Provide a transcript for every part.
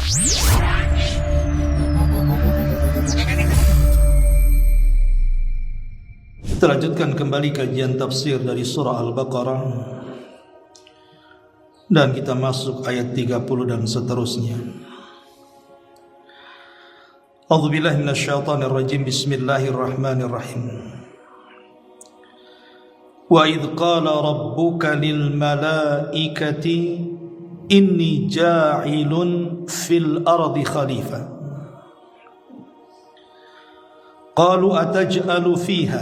Kita lanjutkan kembali kajian tafsir dari surah Al-Baqarah, dan kita masuk ayat 30 dan seterusnya. A'udzubillahi minasyaitonir rajim. Bismillahirrahmanirrahim. Wa idh qala rabbuka lil malaikati inni ja'ilun fil ardi khalifah. Qalu ataj'alu fiha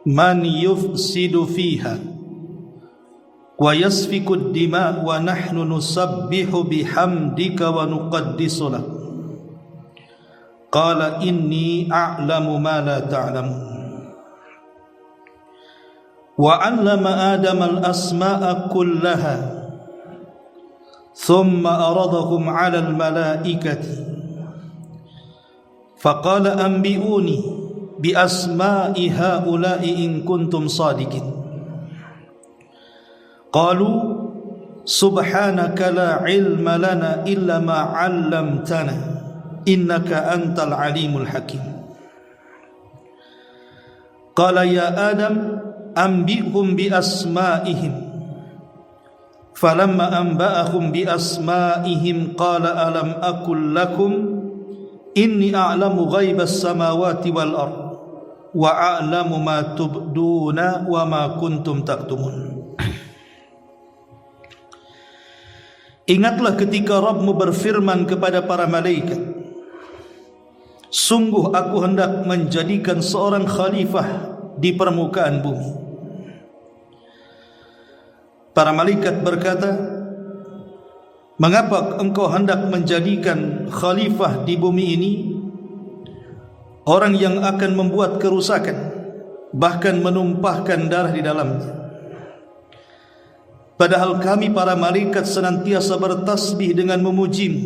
man yufsidu fiha wa yasfiku ad-dima wa nahnu nusabbihu bihamdika wa nuqaddisu lak. Qala inni a'lamu ma la ta'lamun. Wa 'allama Adama al-asma'a kullaha thumma aradahum 'ala al-mala'ikati faqala anbi'uni bi asma'i haula'i in kuntum sadiqin. Qalu subhanaka la ilma lana illa ma 'allamtana innaka antal alimul hakim. Qala ya Adam anbi'hum bi asma'ihim. Falamma anba'ahum bi asma'ihim qala alam aqul lakum inni a'lamu ghaibas samawati wal ardh wa a'lamu ma tubduna wa ma kuntum taktumun. Ingatlah ketika Rabbmu berfirman kepada para malaikat, sungguh aku hendak menjadikan seorang khalifah di permukaan bumi. Para malaikat berkata, mengapa engkau hendak menjadikan khalifah di bumi ini orang yang akan membuat kerusakan, bahkan menumpahkan darah di dalamnya? Padahal kami para malaikat senantiasa bertasbih dengan memujimu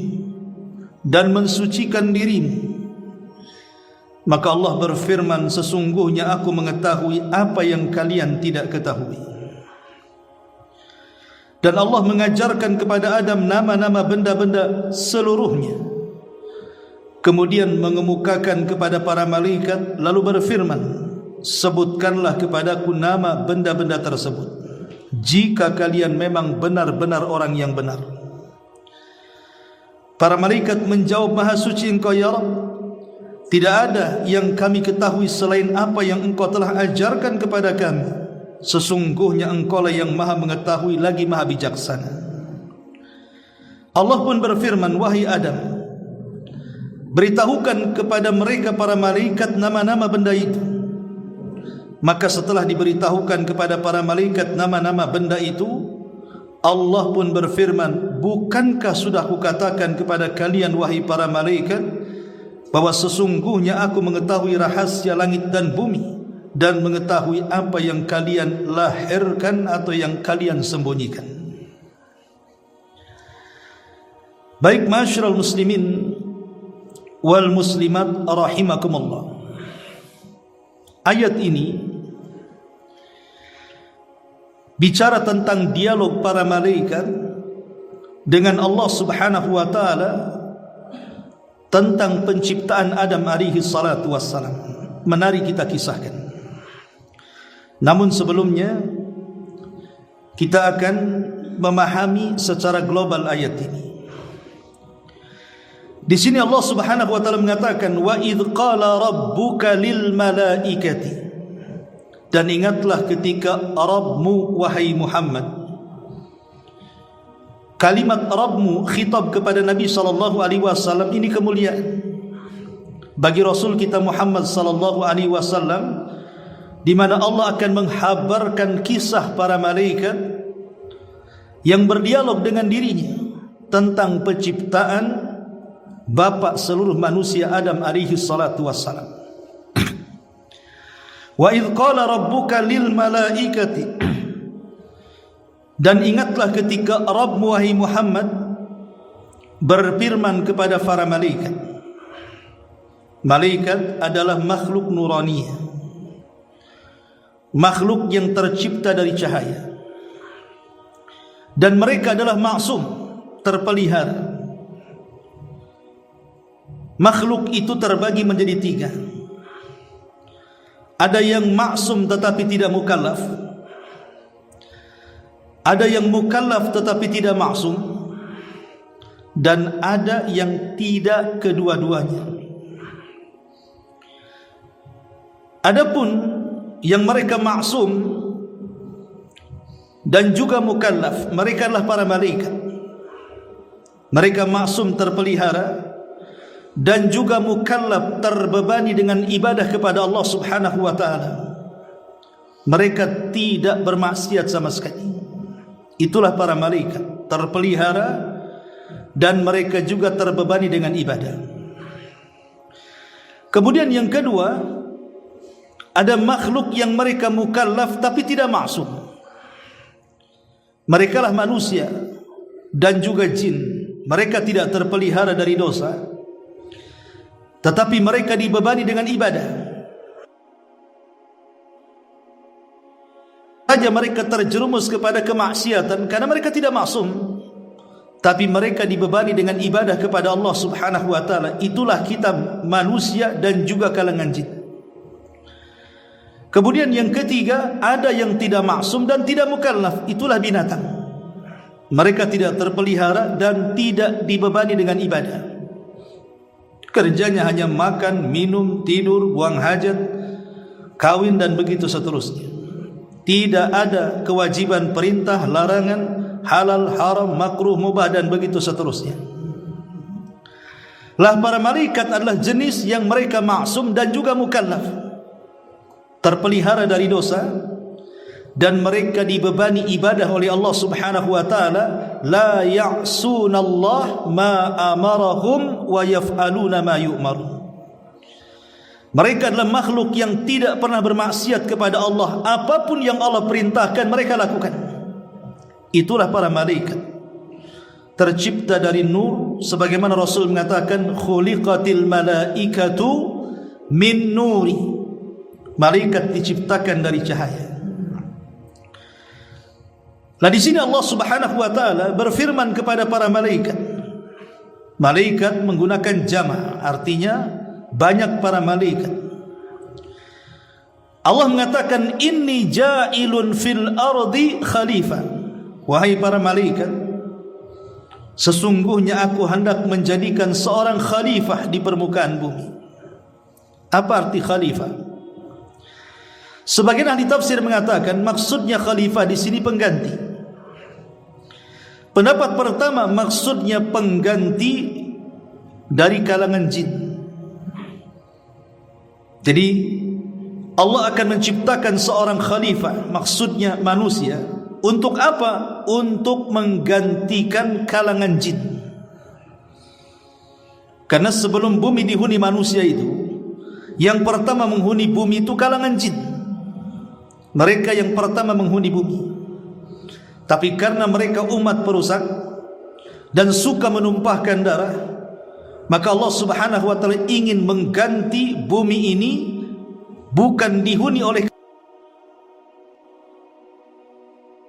dan mensucikan dirimu. Maka Allah berfirman, sesungguhnya aku mengetahui apa yang kalian tidak ketahui. Dan Allah mengajarkan kepada Adam nama-nama benda-benda seluruhnya. Kemudian mengemukakan kepada para malaikat, lalu berfirman, sebutkanlah kepadaku nama benda-benda tersebut, jika kalian memang benar-benar orang yang benar. Para malaikat menjawab, maha suci engkau ya Rabb, tidak ada yang kami ketahui selain apa yang engkau telah ajarkan kepada kami. Sesungguhnya engkau lah yang maha mengetahui lagi maha bijaksana. Allah pun berfirman, wahai Adam, beritahukan kepada mereka para malaikat nama-nama benda itu. Maka setelah diberitahukan kepada para malaikat nama-nama benda itu, Allah pun berfirman, bukankah sudah kukatakan kepada kalian wahai para malaikat bahwa sesungguhnya aku mengetahui rahasia langit dan bumi dan mengetahui apa yang kalian lahirkan atau yang kalian sembunyikan. Baik ma'asyiral muslimin wal muslimat rahimakumullah. Ayat ini bicara tentang dialog para malaikat dengan Allah Subhanahu wa taala tentang penciptaan Adam alaihi salatu wassalam. Mari kita kisahkan. Namun sebelumnya kita akan memahami secara global ayat ini. Di sini Allah Subhanahu wa taala mengatakan, wa idh qala rabbuka lil malaikati, dan ingatlah ketika Rabbmu wahai Muhammad. Kalimat Rabbmu khitab kepada Nabi sallallahu alaihi wasallam ini kemuliaan bagi Rasul kita Muhammad sallallahu alaihi wasallam, di mana Allah akan menghabarkan kisah para malaikat yang berdialog dengan dirinya tentang penciptaan Bapa seluruh manusia Adam alaihi salatu wassalam. Wa idh qala rabbuka lil malaikati, dan ingatlah ketika Rabbmu wahai Muhammad berfirman kepada para malaikat. Malaikat adalah makhluk nuraniyah, makhluk yang tercipta dari cahaya, dan mereka adalah maksum, terpelihara. makhluk itu terbagi menjadi tiga. Ada yang maksum tetapi tidak mukallaf, ada yang mukallaf tetapi tidak maksum, dan ada yang tidak kedua-duanya. Adapun yang mereka maksum dan juga mukallaf, mereka adalah para malaikat. Mereka maksum terpelihara dan juga mukallaf terbebani dengan ibadah kepada Allah Subhanahu wa taala. Mereka tidak bermaksiat sama sekali. Itulah para malaikat, terpelihara dan mereka juga terbebani dengan ibadah. Kemudian yang kedua, ada makhluk yang mereka mukallaf tapi tidak maksum. Mereka lah manusia dan juga jin. Mereka tidak terpelihara dari dosa, tetapi mereka dibebani dengan ibadah. Saja mereka terjerumus kepada kemaksiatan karena mereka tidak maksum, tapi mereka dibebani dengan ibadah kepada Allah Subhanahu wa taala. Itulah kita manusia dan juga kalangan jin. Kemudian yang ketiga, ada yang tidak maksum dan tidak mukallaf. Itulah binatang. Mereka tidak terpelihara dan tidak dibebani dengan ibadah. Kerjanya hanya makan, minum, tidur, buang hajat, kawin dan begitu seterusnya. Tidak ada kewajiban, perintah, larangan, halal, haram, makruh, mubah dan begitu seterusnya. Lah para malaikat adalah jenis yang mereka maksum dan juga mukallaf, terpelihara dari dosa, dan mereka dibebani ibadah oleh Allah Subhanahu wa taala. La ya'sunallah ma amarahum wa yaf'aluna ma yu'marun. Mereka adalah makhluk yang tidak pernah bermaksiat kepada Allah. Apapun yang Allah perintahkan mereka lakukan. Itulah para malaikat, tercipta dari nur, sebagaimana Rasul mengatakan khuliqatil malaikatu min nuri. Malaikat diciptakan dari cahaya. Nah di sini Allah Subhanahu wa taala berfirman kepada para malaikat. Malaikat menggunakan jama', artinya banyak para malaikat. Allah mengatakan inni ja'ilun fil ardi khalifah. Wahai para malaikat, sesungguhnya aku hendak menjadikan seorang khalifah di permukaan bumi. Apa arti khalifah? Sebagian ahli tafsir mengatakan maksudnya khalifah di sini pengganti. Pendapat pertama maksudnya pengganti dari kalangan jin. Jadi Allah akan menciptakan seorang khalifah, maksudnya manusia. Untuk apa? Untuk menggantikan kalangan jin. Karena sebelum bumi dihuni manusia itu, yang pertama menghuni bumi itu kalangan jin. Mereka yang pertama menghuni bumi. Tapi karena mereka umat perusak dan suka menumpahkan darah, maka Allah Subhanahu wa taala ingin mengganti bumi ini bukan dihuni oleh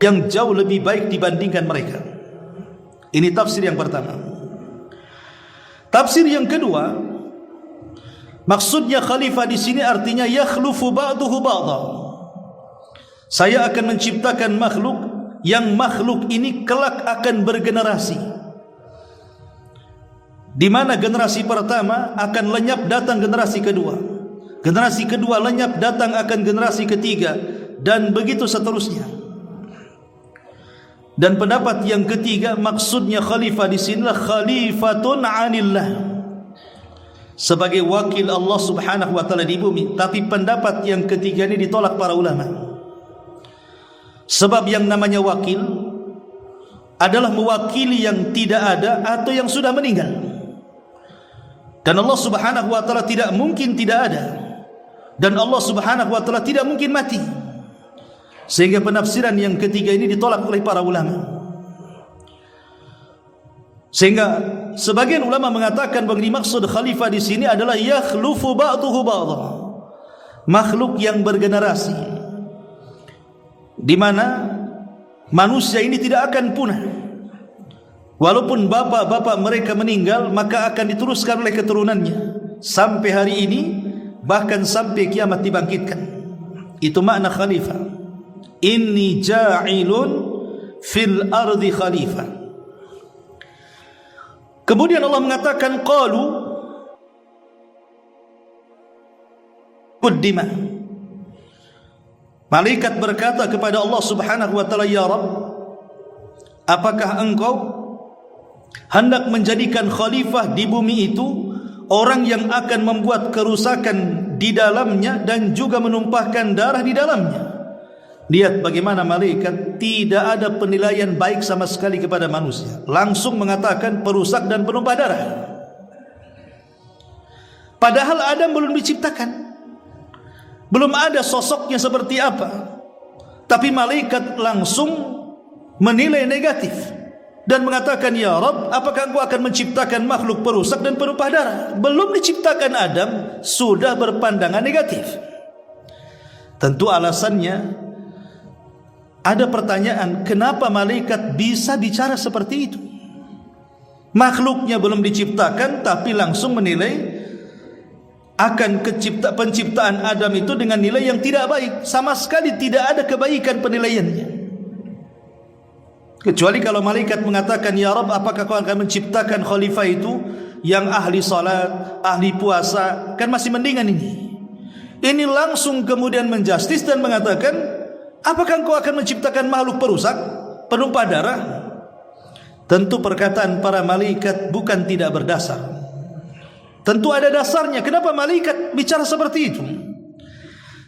yang jauh lebih baik dibandingkan mereka. Ini tafsir yang pertama. Tafsir yang kedua, maksudnya khalifah di sini artinya yakhlufu ba'duhu ba'dha. Saya akan menciptakan makhluk yang makhluk ini kelak akan bergenerasi, di mana generasi pertama akan lenyap, datang generasi kedua, generasi kedua lenyap, datang akan generasi ketiga, dan begitu seterusnya. Dan pendapat yang ketiga maksudnya khalifah di sinilah khalifatun 'anillah, sebagai wakil Allah Subhanahu wa taala di bumi. Tapi pendapat yang ketiga ini ditolak para ulama. Sebab yang namanya wakil adalah mewakili yang tidak ada atau yang sudah meninggal. Dan Allah Subhanahu wa taala tidak mungkin tidak ada, dan Allah Subhanahu wa taala tidak mungkin mati. Sehingga penafsiran yang ketiga ini ditolak oleh para ulama. Sehingga sebagian ulama mengatakan bahwa dimaksud khalifah di sini adalah yakhlufu ba'duhu ba'dha, makhluk yang bergenerasi, di mana manusia ini tidak akan punah, Walaupun bapak-bapak mereka meninggal, maka akan diteruskan oleh keturunannya sampai hari ini, bahkan sampai kiamat dibangkitkan. Itu makna khalifah. Inni ja'ilun fil ardi khalifah. Kemudian Allah mengatakan qalu quddima. Malaikat berkata kepada Allah Subhanahu wa taala, ya Rabb, apakah engkau hendak menjadikan khalifah di bumi itu orang yang akan membuat kerusakan di dalamnya dan juga menumpahkan darah di dalamnya? Lihat bagaimana malaikat tidak ada penilaian baik sama sekali kepada manusia, langsung mengatakan perusak dan penumpah darah. Padahal Adam belum diciptakan, belum ada sosoknya seperti apa, tapi malaikat langsung menilai negatif dan mengatakan, ya Rabb, apakah engkau akan menciptakan makhluk perusak dan penumpah darah? Belum diciptakan Adam sudah berpandangan negatif. Tentu alasannya, ada pertanyaan, kenapa malaikat bisa bicara seperti itu? Makhluknya belum diciptakan tapi langsung menilai akan penciptaan Adam itu dengan nilai yang tidak baik. Sama sekali tidak ada kebaikan penilaiannya. Kecuali kalau malaikat mengatakan, ya Rabb, apakah kau akan menciptakan khalifah itu yang ahli salat, ahli puasa? Kan masih mendingan ini. Ini langsung kemudian menjustis dan mengatakan, apakah engkau akan menciptakan makhluk perusak, penumpah darah? Tentu perkataan para malaikat bukan tidak berdasar. Tentu ada dasarnya. Kenapa malaikat bicara seperti itu?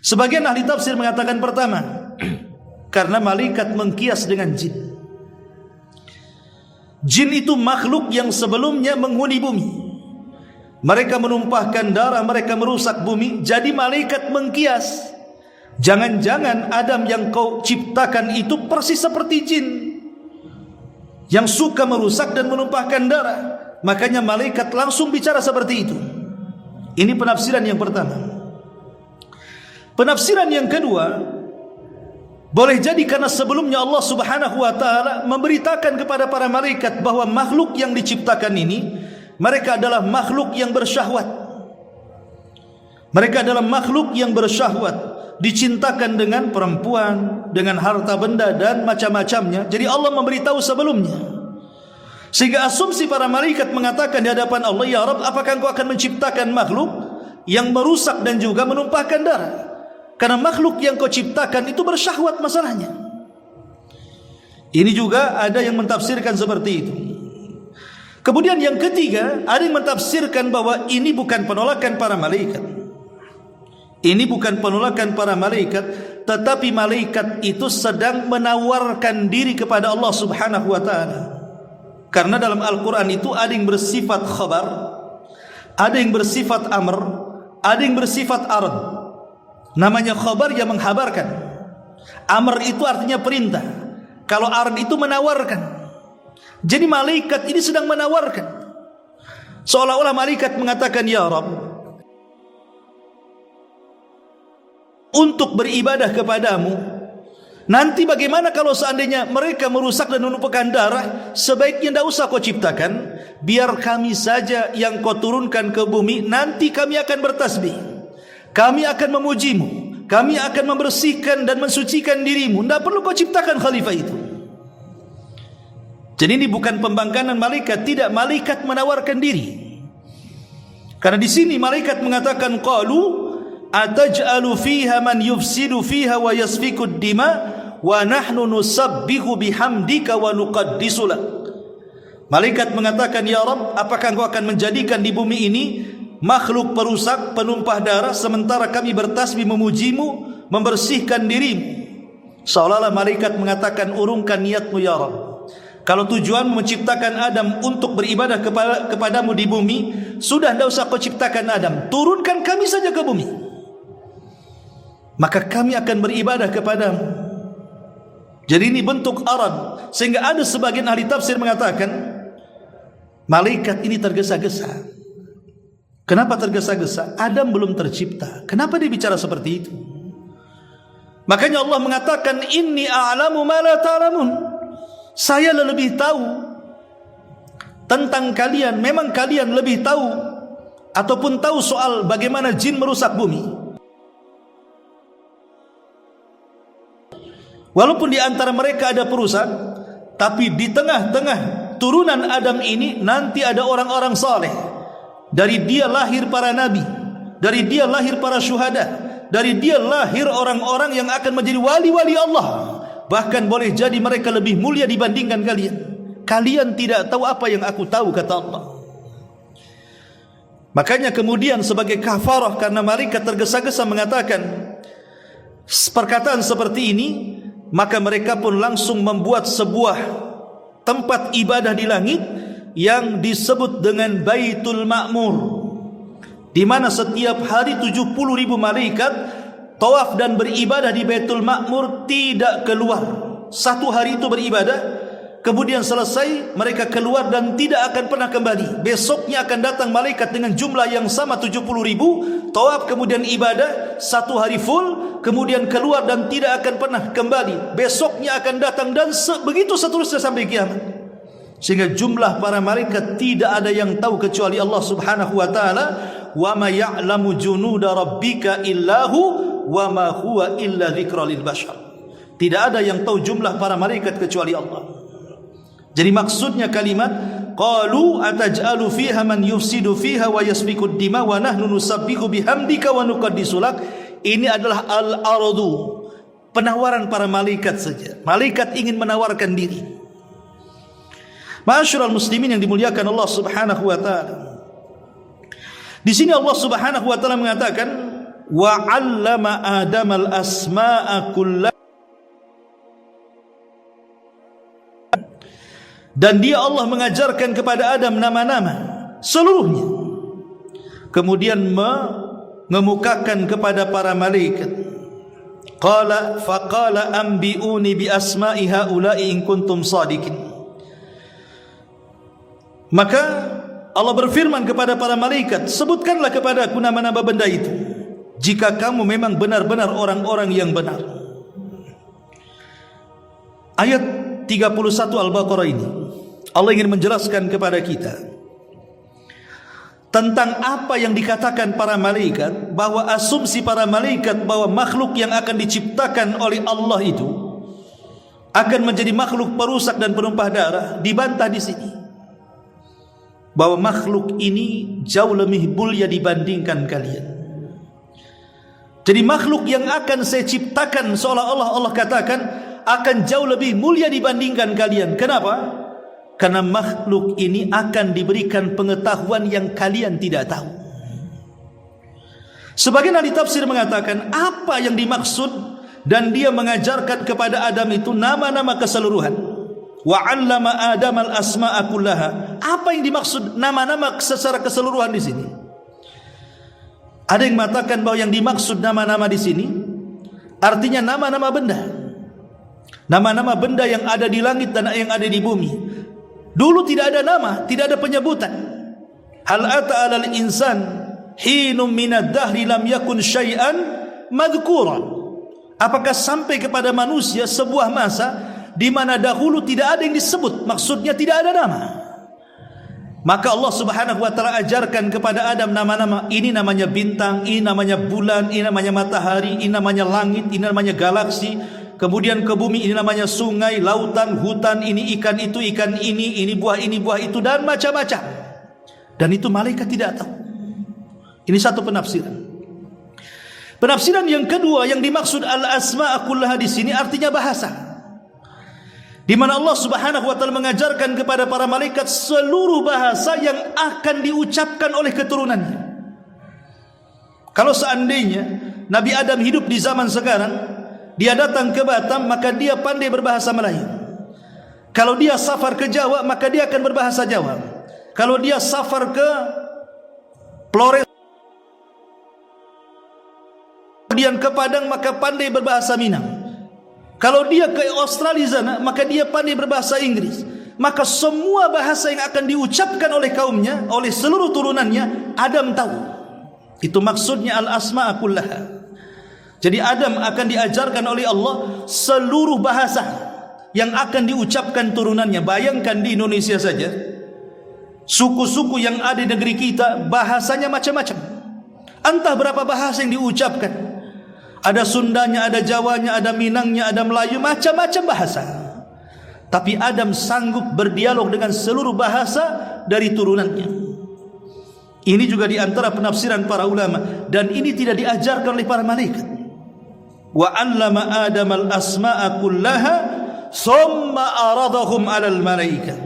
Sebagian ahli tafsir mengatakan, pertama, karena malaikat mengkias dengan jin. Jin itu makhluk yang sebelumnya menghuni bumi. Mereka menumpahkan darah, mereka merusak bumi. Jadi malaikat mengkias, jangan-jangan Adam yang kau ciptakan itu persis seperti jin yang suka merusak dan menumpahkan darah. Makanya malaikat langsung bicara seperti itu. Ini penafsiran yang pertama. Penafsiran yang kedua, boleh jadi karena sebelumnya Allah Subhanahu wa taala memberitakan kepada para malaikat bahwa makhluk yang diciptakan ini, mereka adalah makhluk yang bersyahwat. Mereka adalah makhluk yang bersyahwat, dicintakan dengan perempuan, dengan harta benda dan macam-macamnya. Jadi Allah memberitahu sebelumnya. Sehingga asumsi para malaikat mengatakan di hadapan Allah, ya Rabb, apakah engkau akan menciptakan makhluk yang merusak dan juga menumpahkan darah? Karena makhluk yang kau ciptakan itu bersyahwat masalahnya. Ini juga ada yang mentafsirkan seperti itu. Kemudian yang ketiga, ada yang mentafsirkan bahwa ini bukan penolakan para malaikat. Ini bukan penolakan para malaikat, tetapi malaikat itu sedang menawarkan diri kepada Allah Subhanahu wa taala. Karena dalam Al-Quran itu ada yang bersifat khabar, ada yang bersifat amr, ada yang bersifat ard. Namanya khabar yang menghabarkan, amr itu artinya perintah, kalau ard itu menawarkan. Jadi malaikat ini sedang menawarkan, seolah-olah malaikat mengatakan, ya Rabb, untuk beribadah kepadamu, nanti bagaimana kalau seandainya mereka merusak dan menumpahkan darah? Sebaiknya tidak usah kau ciptakan, biar kami saja yang kau turunkan ke bumi. Nanti kami akan bertasbih, kami akan memujimu, kami akan membersihkan dan mensucikan dirimu. Tidak perlu kau ciptakan khalifah itu. Jadi ini bukan pembangkangan malaikat, tidak, malaikat menawarkan diri. Karena di sini malaikat mengatakan, qalu ataj'alu fiha man yufsidu fiha wa yasfiku ad-dima wa nahnu nusabbihu bihamdika wa nuqaddisu lak. Malaikat mengatakan, ya Rabb, apakah engkau akan menjadikan di bumi ini makhluk perusak, penumpah darah, sementara kami bertasbih memujimu, membersihkan dirimu? Seolah-olah malaikat mengatakan, urungkan niatmu ya Rabb. Kalau tujuanmu menciptakan Adam untuk beribadah kepadamu di bumi, sudah tidak usah kau ciptakan Adam, turunkan kami saja ke bumi, maka kami akan beribadah kepadamu. Jadi ini bentuk arad. Sehingga ada sebagian ahli tafsir mengatakan, malaikat ini tergesa-gesa. Kenapa tergesa-gesa? Adam belum tercipta, kenapa dia bicara seperti itu? Makanya Allah mengatakan, inni a'lamu ma la ta'lamun. Saya lebih tahu tentang kalian, memang kalian lebih tahu ataupun tahu soal bagaimana jin merusak bumi. Walaupun di antara mereka ada perusak, tapi di tengah-tengah turunan Adam ini nanti ada orang-orang saleh. Dari dia lahir para nabi, dari dia lahir para syuhada, dari dia lahir orang-orang yang akan menjadi wali-wali Allah. Bahkan boleh jadi mereka lebih mulia dibandingkan kalian. Kalian tidak tahu apa yang aku tahu, kata Allah. Makanya kemudian sebagai kafarah karena malaikat tergesa-gesa mengatakan perkataan seperti ini, maka mereka pun langsung membuat sebuah tempat ibadah di langit yang disebut dengan Baitul Ma'mur, di mana setiap hari 70.000 malaikat tawaf dan beribadah di Baitul Ma'mur, tidak keluar. Satu hari itu beribadah, kemudian selesai mereka keluar dan tidak akan pernah kembali. Besoknya akan datang malaikat dengan jumlah yang sama 70.000, tawaf kemudian ibadah, satu hari full, kemudian keluar dan tidak akan pernah kembali. Besoknya akan datang dan begitu seterusnya sampai kiamat. Sehingga jumlah para malaikat tidak ada yang tahu kecuali Allah Subhanahu wa taala. Wa ma ya'lamu junuda rabbika illahu wa ma huwa illa dzikra lil bashar. Tidak ada yang tahu jumlah para malaikat kecuali Allah. Jadi maksudnya kalimat qalu ataj'alu fiha man yufsidu fiha wa yasfiku ad-dima wa nahnu nusabbihu bihamdika wa nuqaddisu lak. Ini adalah al-aradu, penawaran para malaikat saja. Malaikat ingin menawarkan diri. Ma'asyiral muslimin yang dimuliakan Allah Subhanahu wa taala. Di sini Allah Subhanahu wa taala mengatakan wa 'allama Adamal asma'a kullaha, dan dia Allah mengajarkan kepada Adam nama-nama seluruhnya. Kemudian mengemukakan kepada para malaikat. Qala faqala anbi'uni bi asma'i haula'i in kuntum shadiqin. Maka Allah berfirman kepada para malaikat, sebutkanlah kepada aku nama-nama benda itu jika kamu memang benar-benar orang-orang yang benar. Ayat 31 Al-Baqarah ini Allah ingin menjelaskan kepada kita tentang apa yang dikatakan para malaikat, bahwa asumsi para malaikat bahwa makhluk yang akan diciptakan oleh Allah itu akan menjadi makhluk perusak dan penumpah darah dibantah di sini. Bahwa makhluk ini jauh lebih mulia dibandingkan kalian. Jadi makhluk yang akan saya ciptakan seolah-olah Allah katakan akan jauh lebih mulia dibandingkan kalian. Kenapa? Karena makhluk ini akan diberikan pengetahuan yang kalian tidak tahu. Sebagian ahli tafsir mengatakan apa yang dimaksud dan dia mengajarkan kepada Adam itu nama-nama keseluruhan. Wa 'allama Adamal asma'a kullaha. Apa yang dimaksud nama-nama secara keseluruhan di sini? Ada yang mengatakan bahwa yang dimaksud nama-nama di sini artinya nama-nama benda. Nama-nama benda yang ada di langit dan yang ada di bumi. Dulu tidak ada nama, tidak ada penyebutan. Hal ata 'alal insan hinum minad dahri lam yakun syai'an madhkuran. Apakah sampai kepada manusia sebuah masa di mana dahulu tidak ada yang disebut, maksudnya tidak ada nama. Maka Allah Subhanahu wa taala ajarkan kepada Adam nama-nama. Ini namanya bintang, ini namanya bulan, ini namanya matahari, ini namanya langit, ini namanya galaksi. Kemudian ke bumi ini namanya sungai, lautan, hutan, ini ikan itu, ikan ini buah itu dan macam-macam. Dan itu malaikat tidak tahu. Ini satu penafsiran. Penafsiran yang kedua yang dimaksud al-asma' kullaha di sini artinya bahasa. Di mana Allah Subhanahu wa taala mengajarkan kepada para malaikat seluruh bahasa yang akan diucapkan oleh keturunannya. Kalau seandainya Nabi Adam hidup di zaman sekarang, dia datang ke Batam, maka dia pandai berbahasa Melayu. Kalau dia safar ke Jawa, maka dia akan berbahasa Jawa. Kalau dia safar ke Flores, kemudian ke Padang, maka pandai berbahasa Minang. Kalau dia ke Australia sana, maka dia pandai berbahasa Inggris. Maka semua bahasa yang akan diucapkan oleh kaumnya, oleh seluruh turunannya, Adam tahu. Itu maksudnya al-asma' kullaha. Jadi Adam akan diajarkan oleh Allah seluruh bahasa yang akan diucapkan turunannya. Bayangkan di Indonesia saja, Suku-suku yang ada di negeri kita bahasanya macam-macam. Entah berapa bahasa yang diucapkan. Ada Sundanya, ada Jawanya, ada Minangnya, ada Melayu, macam-macam bahasa. Tapi Adam sanggup berdialog dengan seluruh bahasa dari turunannya. Ini juga di antara penafsiran para ulama, dan ini tidak diajarkan oleh para malaikat. Wa 'allama Adam al-asma'a kullaha thumma aradahum 'alal malaikah.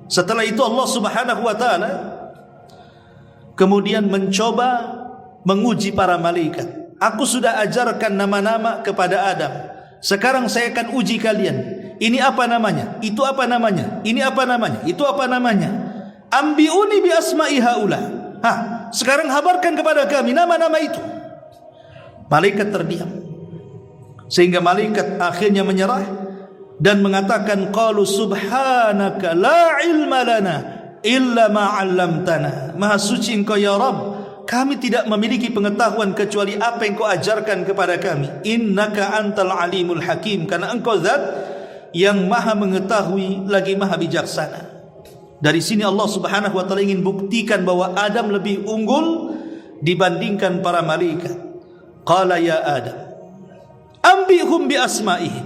Setelah itu Allah Subhanahu wa taala kemudian mencoba menguji para malaikat. Aku sudah ajarkan nama-nama kepada Adam. Sekarang saya akan uji kalian. Ini apa namanya? Itu apa namanya? Ini apa namanya? Itu apa namanya? Ambiuni bi asma'i haula. Sekarang habarkan kepada kami nama-nama itu. Malaikat terdiam. Sehingga malaikat akhirnya menyerah dan mengatakan, qalu subhanaka la ilma lana illa ma 'allamtana. Maha suci Engkau ya Rabb, kami tidak memiliki pengetahuan kecuali apa yang Kau ajarkan kepada kami. Innaka antal alimul hakim, karena Engkau zat yang maha mengetahui lagi maha bijaksana. Dari sini Allah Subhanahu wa taala ingin buktikan bahwa Adam lebih unggul dibandingkan para malaikat. Qala ya Adam, ambihum bi asma'ihim.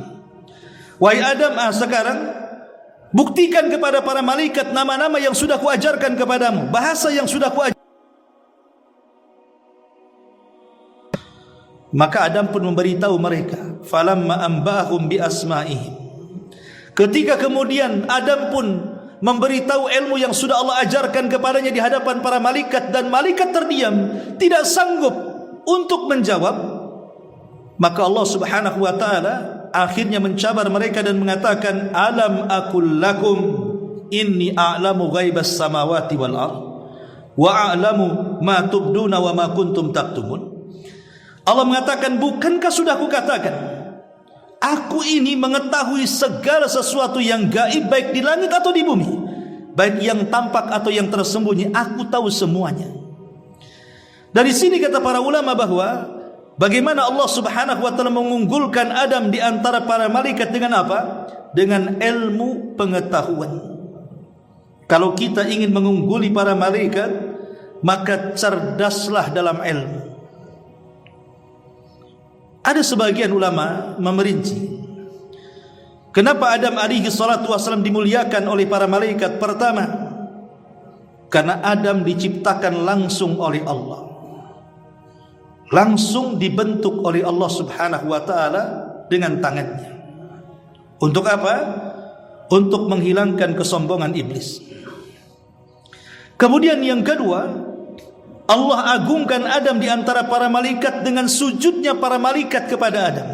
Wahai Adam, sekarang buktikan kepada para malaikat nama-nama yang sudah kuajarkan kepadamu, bahasa yang sudah kuajarkan. Maka Adam pun memberitahu mereka. Falamma ambahum bi asma'ihim. Ketika kemudian Adam pun memberitahu ilmu yang sudah Allah ajarkan kepadanya di hadapan para malaikat, dan malaikat terdiam, tidak sanggup untuk menjawab, maka Allah Subhanahu wa taala akhirnya mencabar mereka dan mengatakan, alam aqul lakum inni a'lamu ghaibas samawati wal ardh wa a'lamu ma tubduna wa ma kuntum taktumun. Allah mengatakan, bukankah sudah kukatakan, aku ini mengetahui segala sesuatu yang gaib, baik di langit atau di bumi, baik yang tampak atau yang tersembunyi, aku tahu semuanya. Dari sini kata para ulama bahwa bagaimana Allah Subhanahu wa taala mengunggulkan Adam di antara para malaikat dengan apa? Dengan ilmu pengetahuan. Kalau kita ingin mengungguli para malaikat, maka cerdaslah dalam ilmu. Ada sebagian ulama memerinci kenapa Adam alaihi salatu wasallam dimuliakan oleh para malaikat. Pertama, karena Adam diciptakan langsung oleh Allah, langsung dibentuk oleh Allah Subhanahu wa taala dengan tangannya. Untuk apa? Untuk menghilangkan kesombongan iblis. Kemudian yang kedua, Allah agungkan Adam di antara para malaikat dengan sujudnya para malaikat kepada Adam.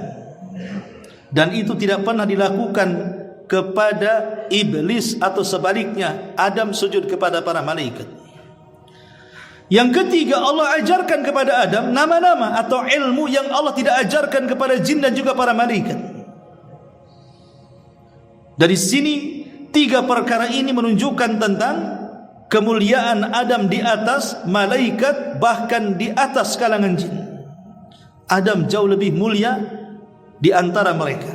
Dan itu tidak pernah dilakukan kepada iblis atau sebaliknya, Adam sujud kepada para malaikat. Yang ketiga, Allah ajarkan kepada Adam nama-nama atau ilmu yang Allah tidak ajarkan kepada jin dan juga para malaikat. Dari sini tiga perkara ini menunjukkan tentang kemuliaan Adam di atas malaikat, bahkan di atas kalangan jin. Adam jauh lebih mulia di antara mereka.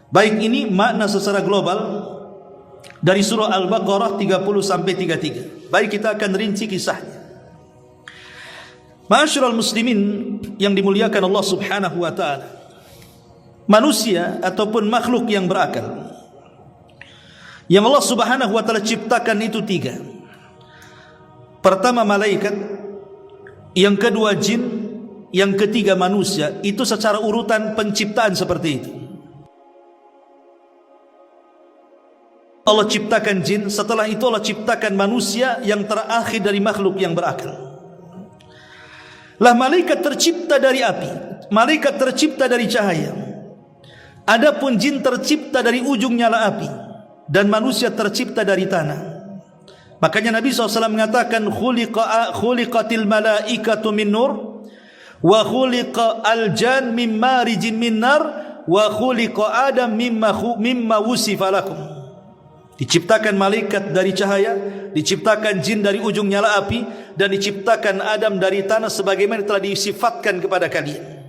Baik, ini makna secara global dari surah Al-Baqarah 30 sampai 33. Baik, kita akan rinci kisahnya. Ma'asyiral muslimin yang dimuliakan Allah Subhanahu wa taala, manusia ataupun makhluk yang berakal yang Allah Subhanahu wa taala ciptakan itu tiga. Pertama malaikat, yang kedua jin, yang ketiga manusia. Itu secara urutan penciptaan seperti itu. Allah ciptakan jin, setelah itu Allah ciptakan manusia yang terakhir dari makhluk yang berakal. Lah malaikat tercipta dari api, malaikat tercipta dari cahaya. Adapun jin tercipta dari ujung nyala api, dan manusia tercipta dari tanah. Makanya Nabi SAW mengatakan, khuliqatil malaikatu min nur, wa khuliqa al-jan min marijin min nar, wa khuliqa Adam mimma wusifa lakum. Diciptakan malaikat dari cahaya, diciptakan jin dari ujung nyala api, dan diciptakan Adam dari tanah sebagaimana telah disifatkan kepada kalian.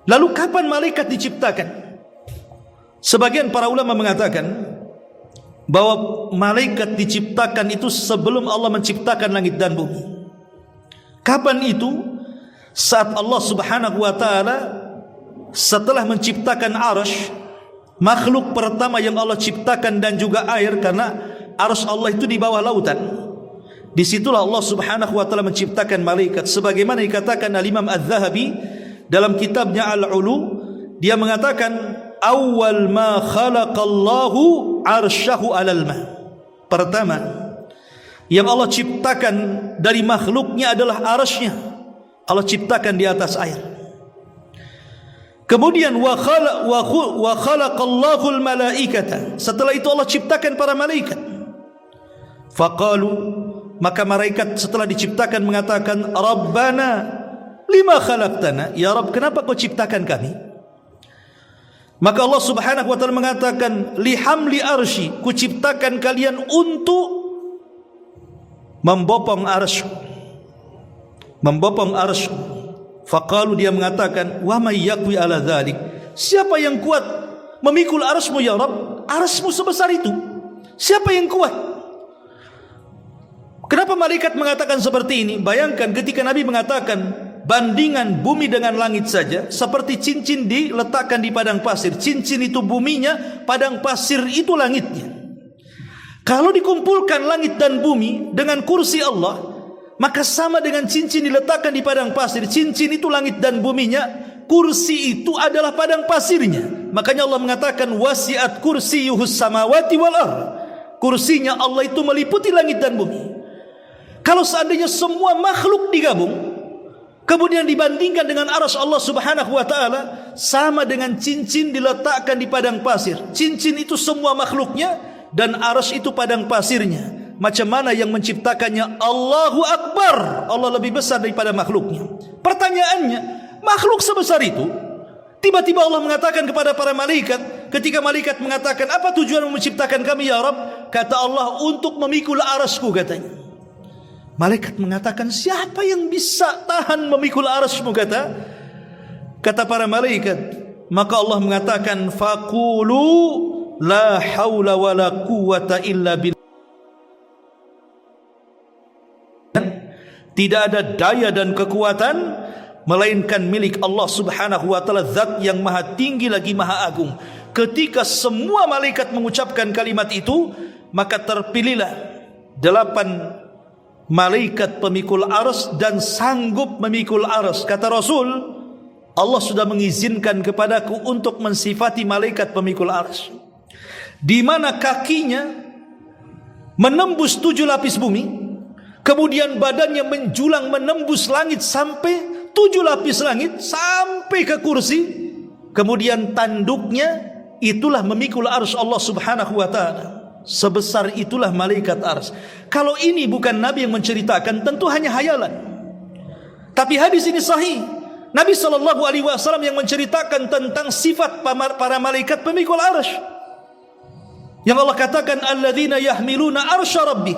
Lalu kapan malaikat diciptakan? Sebagian para ulama mengatakan bahwa malaikat diciptakan itu sebelum Allah menciptakan langit dan bumi. Kapan itu? Saat Allah Subhanahu wa taala setelah menciptakan arsy, makhluk pertama yang Allah ciptakan, dan juga air, karena arsy Allah itu di bawah lautan. Disitulah Allah Subhanahu wa taala menciptakan malaikat, sebagaimana dikatakan Al-Imam Az-Zahabi dalam kitabnya Al-Ulu. Dia mengatakan awal ma khalaqallahu arsyahu 'alal ma. Pertama yang Allah ciptakan dari makhluknya adalah arsy-Nya. Allah ciptakan di atas air. Kemudian wa khalaqallahu al-malaikata. Setelah itu Allah ciptakan para malaikat. Faqalu, maka malaikat setelah diciptakan mengatakan, Rabbana lima khalaqtana, ya Rabb, kenapa kau ciptakan kami? Maka Allah Subhanahu wa taala mengatakan, lihamli arsy, ku ciptakan kalian untuk membopong arsy. Membopong arsy. Faqalu, dia mengatakan, wa may yaqwi ala dzalik, siapa yang kuat memikul arsy-Mu ya Rabb? Arsy-Mu sebesar itu, siapa yang kuat? Kenapa malaikat mengatakan seperti ini? Bayangkan ketika Nabi mengatakan bandingan bumi dengan langit saja seperti cincin diletakkan di padang pasir. Cincin itu buminya, padang pasir itu langitnya. Kalau dikumpulkan langit dan bumi dengan kursi Allah, maka sama dengan cincin diletakkan di padang pasir. Cincin itu langit dan buminya, kursi itu adalah padang pasirnya. Makanya Allah mengatakan wasi'at kursiyuhus samawati wal ardh. Kursinya Allah itu meliputi langit dan bumi. Kalau seandainya semua makhluk digabung, kemudian dibandingkan dengan arsy Allah Subhanahu wa taala, sama dengan cincin diletakkan di padang pasir. Cincin itu semua makhluknya dan arsy itu padang pasirnya. Macam mana yang menciptakannya? Allahu Akbar. Allah lebih besar daripada makhluknya. Pertanyaannya, makhluk sebesar itu, tiba-tiba Allah mengatakan kepada para malaikat, ketika malaikat mengatakan, apa tujuan menciptakan kami ya Rabb? Kata Allah, untuk memikul arsy-Ku, katanya. Malaikat mengatakan, siapa yang bisa tahan memikul arsy-Mu, kata para malaikat. Maka Allah mengatakan, faqulu la haula wala quwwata illa billah. Tidak ada daya dan kekuatan melainkan milik Allah Subhanahu wa taala, zat yang maha tinggi lagi maha agung. Ketika semua malaikat mengucapkan kalimat itu, maka terpilihlah 8 malaikat pemikul arsy dan sanggup memikul arsy. Kata Rasul, Allah sudah mengizinkan kepadaku untuk mensifati malaikat pemikul arsy, di mana kakinya menembus 7 lapis bumi, kemudian badannya menjulang menembus langit sampai 7 lapis langit, sampai ke kursi. Kemudian tanduknya itulah memikul arsy Allah Subhanahu wa taala. Sebesar itulah malaikat arsy. Kalau ini bukan Nabi yang menceritakan, tentu hanya hayalan. Tapi hadis ini sahih. Nabi SAW yang menceritakan tentang sifat para malaikat pemikul arsy. Yang Allah katakan, alladzina yahmiluna arsya rabbih.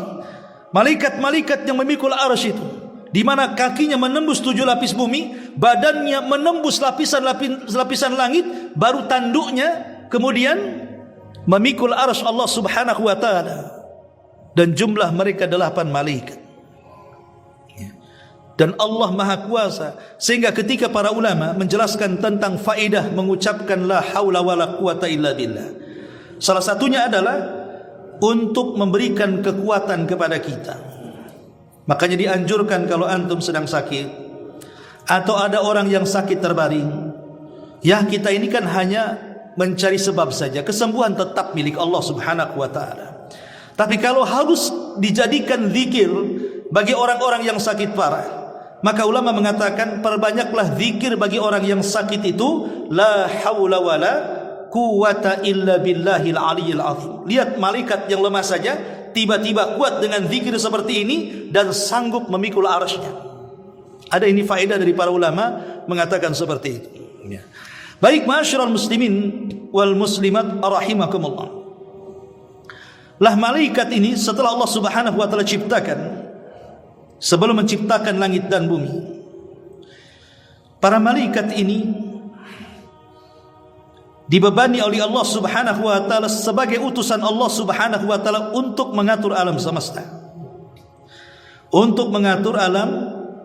Malaikat-malaikat yang memikul arsy itu, di mana kakinya menembus 7 lapis bumi, badannya menembus lapisan langit, baru tanduknya kemudian memikul arsy Allah Subhanahu wa taala. Dan jumlah mereka 8 malaikat. Dan Allah Maha Kuasa, sehingga ketika para ulama menjelaskan tentang faedah mengucapkan la haula wala quwata illa billah, salah satunya adalah untuk memberikan kekuatan kepada kita. Makanya dianjurkan kalau antum sedang sakit atau ada orang yang sakit terbaring, ya kita ini kan hanya mencari sebab saja, kesembuhan tetap milik Allah Subhanahu wa taala. Tapi kalau harus dijadikan zikir bagi orang-orang yang sakit parah, maka ulama mengatakan perbanyaklah zikir bagi orang yang sakit itu, la haula wala quwwata illa billahil aliyil azim. Lihat malaikat yang lemah saja tiba-tiba kuat dengan zikir seperti ini dan sanggup memikul arsy-Nya. Ada ini faedah dari para ulama mengatakan seperti itu. Baik, ma'asyiral muslimin wal muslimat rahimakumullah. Lah malaikat ini setelah Allah Subhanahu wa taala ciptakan, sebelum menciptakan langit dan bumi, para malaikat ini dibebani oleh Allah Subhanahu wa taala sebagai utusan Allah Subhanahu wa taala untuk mengatur alam semesta. Untuk mengatur alam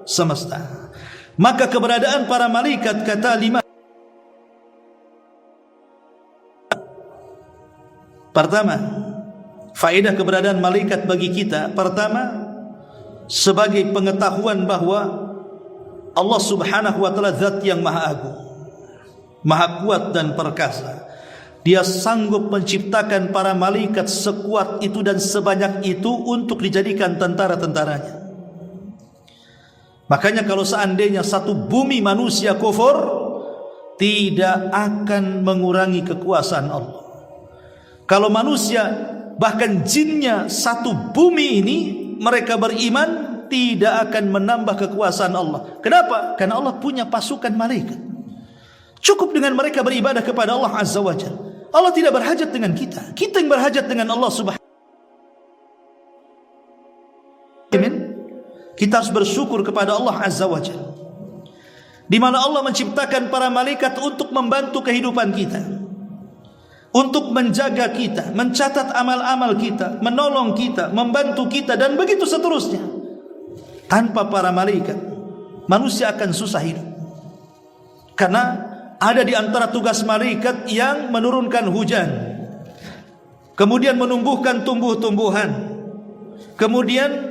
semesta. Maka keberadaan para malaikat kata lima. Pertama, faedah keberadaan malaikat bagi kita. Pertama, sebagai pengetahuan bahwa Allah Subhanahu wa taala zat yang maha agung, maha kuat dan perkasa. Dia sanggup menciptakan para malaikat sekuat itu dan sebanyak itu untuk dijadikan tentara-tentaranya. Makanya kalau seandainya satu bumi manusia kufur, tidak akan mengurangi kekuasaan Allah. Kalau manusia bahkan jinnya satu bumi ini mereka beriman, tidak akan menambah kekuasaan Allah. Kenapa? Karena Allah punya pasukan malaikat. Cukup dengan mereka beribadah kepada Allah Azza wa Jalla. Allah tidak berhajat dengan kita. Kita yang berhajat dengan Allah Subhanahu. Kita harus bersyukur kepada Allah Azza wa Jalla, di mana Allah menciptakan para malaikat untuk membantu kehidupan kita, untuk menjaga kita, mencatat amal-amal kita, menolong kita, membantu kita, dan begitu seterusnya. Tanpa para malaikat, manusia akan susah hidup. Karena ada di antara tugas malaikat yang menurunkan hujan, kemudian menumbuhkan tumbuh-tumbuhan, kemudian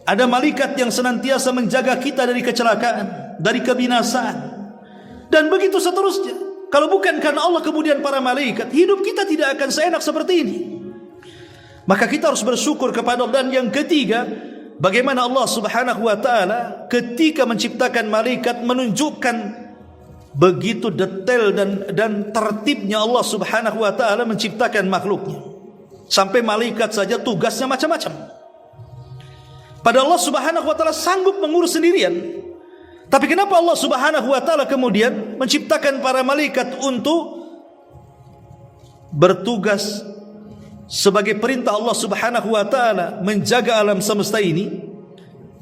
ada malaikat yang senantiasa menjaga kita dari kecelakaan, dari kebinasaan, dan begitu seterusnya. Kalau bukan karena Allah kemudian para malaikat, hidup kita tidak akan seenak seperti ini. Maka kita harus bersyukur kepada Allah. Dan yang ketiga, bagaimana Allah Subhanahu wa taala ketika menciptakan malaikat menunjukkan begitu detail dan tertibnya Allah Subhanahu wa taala menciptakan makhluknya. Sampai malaikat saja tugasnya macam-macam. Padahal Allah Subhanahu wa taala sanggup mengurus sendirian. Tapi kenapa Allah Subhanahu wa taala kemudian menciptakan para malaikat untuk bertugas sebagai perintah Allah Subhanahu wa taala menjaga alam semesta ini?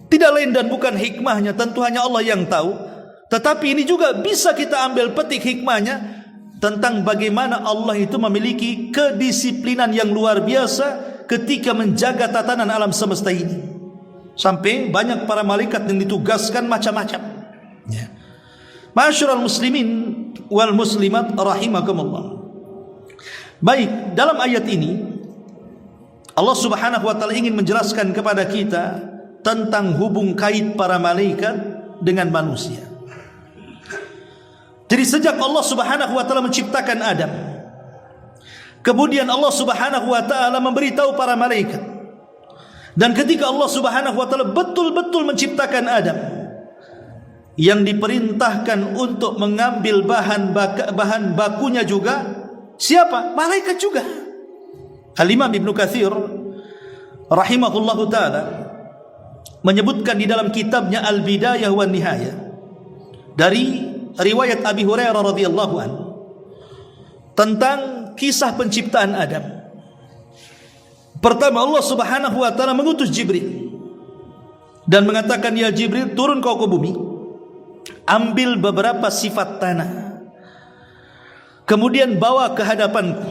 Tidak lain dan bukan hikmahnya, tentu hanya Allah yang tahu. Tetapi ini juga bisa kita ambil petik hikmahnya tentang bagaimana Allah itu memiliki kedisiplinan yang luar biasa ketika menjaga tatanan alam semesta ini. Sampai banyak para malaikat yang ditugaskan macam-macam. Ya. Ma'asyiral muslimin wal muslimat rahimakumullah. Baik, dalam ayat ini Allah Subhanahu wa taala ingin menjelaskan kepada kita tentang hubung kait para malaikat dengan manusia. Jadi sejak Allah Subhanahu wa taala menciptakan Adam, kemudian Allah Subhanahu wa taala memberitahu para malaikat. Dan ketika Allah Subhanahu wa taala betul-betul menciptakan Adam, yang diperintahkan untuk mengambil bahan bakunya juga siapa? Malaikat juga. Al-Imam Ibnu Katsir rahimahullahu taala menyebutkan di dalam kitabnya Al-Bidayah wan Nihayah dari riwayat Abi Hurairah radhiyallahu anhu tentang kisah penciptaan Adam. Pertama, Allah Subhanahu wa taala mengutus Jibril dan mengatakan, "Ya Jibril, turun kau ke bumi, ambil beberapa sifat tanah, kemudian bawa ke hadapanku."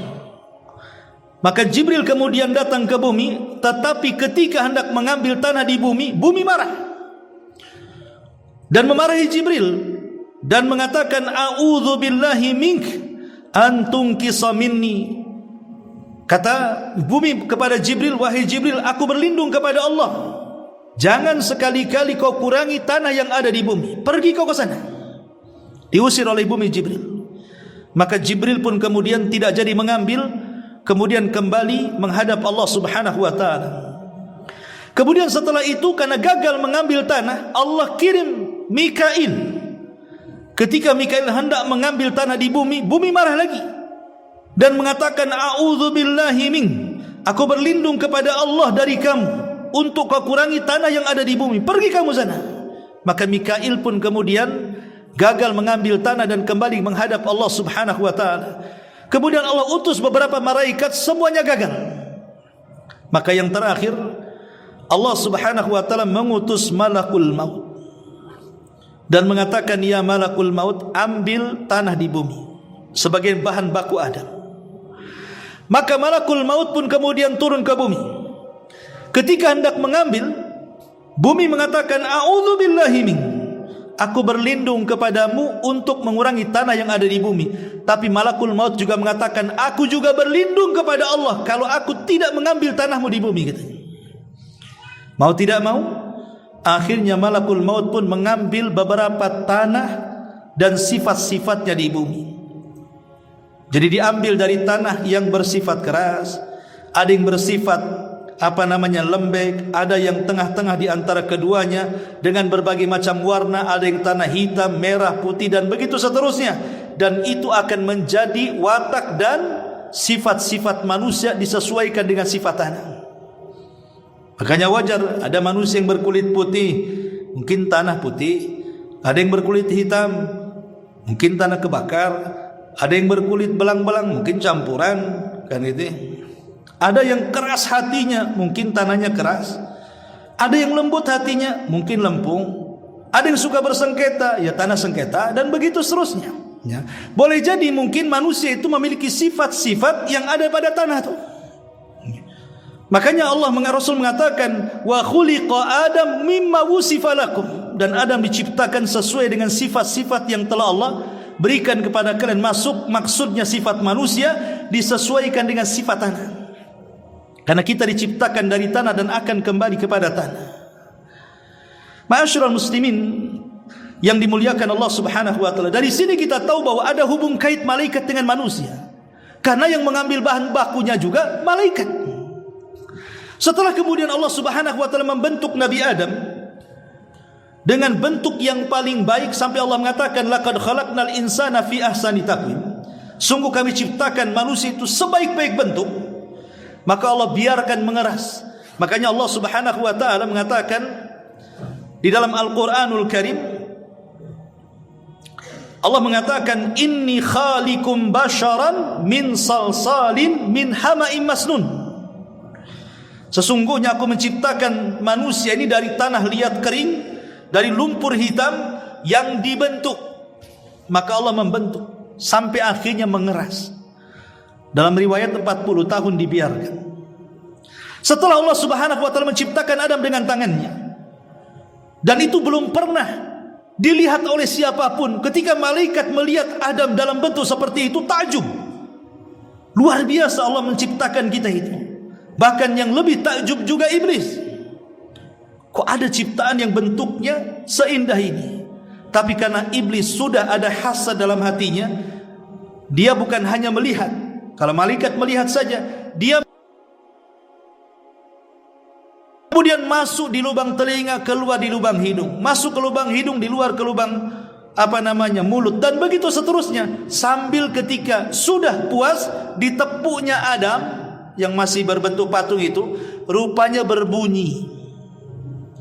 Maka Jibril kemudian datang ke bumi, tetapi ketika hendak mengambil tanah di bumi, bumi marah dan memarahi Jibril dan mengatakan, "A'udzu billahi mink an tunqisa minni." Kata bumi kepada Jibril, "Wahai Jibril, aku berlindung kepada Allah, jangan sekali-kali kau kurangi tanah yang ada di bumi. Pergi kau ke sana." Diusir oleh bumi Jibril. Maka Jibril pun kemudian tidak jadi mengambil, kemudian kembali menghadap Allah Subhanahu wa taala. Kemudian setelah itu karena gagal mengambil tanah, Allah kirim Mikail. Ketika Mikail hendak mengambil tanah di bumi, bumi marah lagi dan mengatakan, "A'udzu billahi min." Aku berlindung kepada Allah dari kamu untuk kau kurangi tanah yang ada di bumi. Pergi kamu sana. Maka Mikail pun kemudian gagal mengambil tanah dan kembali menghadap Allah Subhanahu wa taala. Kemudian Allah utus beberapa malaikat, semuanya gagal. Maka yang terakhir Allah Subhanahu wa taala mengutus malakul maut dan mengatakan, "Ya malakul maut, ambil tanah di bumi." sebagai bahan baku Adam. Maka malakul maut pun kemudian turun ke bumi. Ketika hendak mengambil, bumi mengatakan, a'udzubillahi min, aku berlindung kepadamu untuk mengurangi tanah yang ada di bumi. Tapi malakul maut juga mengatakan, aku juga berlindung kepada Allah kalau aku tidak mengambil tanahmu di bumi, katanya. Mau tidak mau, akhirnya malakul maut pun mengambil beberapa tanah dan sifat-sifatnya di bumi. Jadi diambil dari tanah yang bersifat keras, ada yang bersifat lembek, ada yang tengah-tengah di antara keduanya dengan berbagai macam warna, ada yang tanah hitam, merah, putih dan begitu seterusnya. Dan itu akan menjadi watak dan sifat-sifat manusia disesuaikan dengan sifat tanah. Makanya wajar ada manusia yang berkulit putih, mungkin tanah putih. Ada yang berkulit hitam, mungkin tanah kebakar. Ada yang berkulit belang-belang, mungkin campuran, kan itu. Ada yang keras hatinya, mungkin tanahnya keras. Ada yang lembut hatinya, mungkin lempung. Ada yang suka bersengketa, ya tanah sengketa, dan begitu seterusnya. Ya. Boleh jadi mungkin manusia itu memiliki sifat-sifat yang ada pada tanah itu. Makanya Rasul mengatakan, wa khuliqa Adam mimma wusifa lakum, dan Adam diciptakan sesuai dengan sifat-sifat yang telah Allah berikan kepada kalian. Maksudnya sifat manusia disesuaikan dengan sifat tanah. Karena kita diciptakan dari tanah dan akan kembali kepada tanah. Ma'asyiral muslimin yang dimuliakan Allah Subhanahu wa taala, dari sini kita tahu bahwa ada hubung kait malaikat dengan manusia. Karena yang mengambil bahan bakunya juga malaikat. Setelah kemudian Allah Subhanahu wa taala membentuk Nabi Adam dengan bentuk yang paling baik, sampai Allah mengatakan, laqad khalaqnal insana fi ahsani taqwim, sungguh kami ciptakan manusia itu sebaik-baik bentuk. Maka Allah biarkan mengeras. Makanya Allah Subhanahu wa taala mengatakan di dalam Al-Qur'anul Karim, Allah mengatakan, inni khaliqum basharan min salsalin min hama'im masnun, sesungguhnya aku menciptakan manusia ini dari tanah liat kering, dari lumpur hitam yang dibentuk. Maka Allah membentuk sampai akhirnya mengeras. Dalam riwayat 40 tahun dibiarkan. Setelah Allah Subhanahu wa taala menciptakan Adam dengan tangannya, dan itu belum pernah dilihat oleh siapapun. Ketika malaikat melihat Adam dalam bentuk seperti itu, takjub. Luar biasa Allah menciptakan kita itu. Bahkan yang lebih takjub juga iblis. Kok ada ciptaan yang bentuknya seindah ini? Tapi karena iblis sudah ada hasad dalam hatinya, dia bukan hanya melihat. Kalau malaikat melihat saja, dia kemudian masuk di lubang telinga, keluar di lubang hidung, masuk ke lubang hidung, di luar ke lubang mulut, dan begitu seterusnya. Sambil ketika sudah puas ditepuknya Adam yang masih berbentuk patung itu, rupanya berbunyi.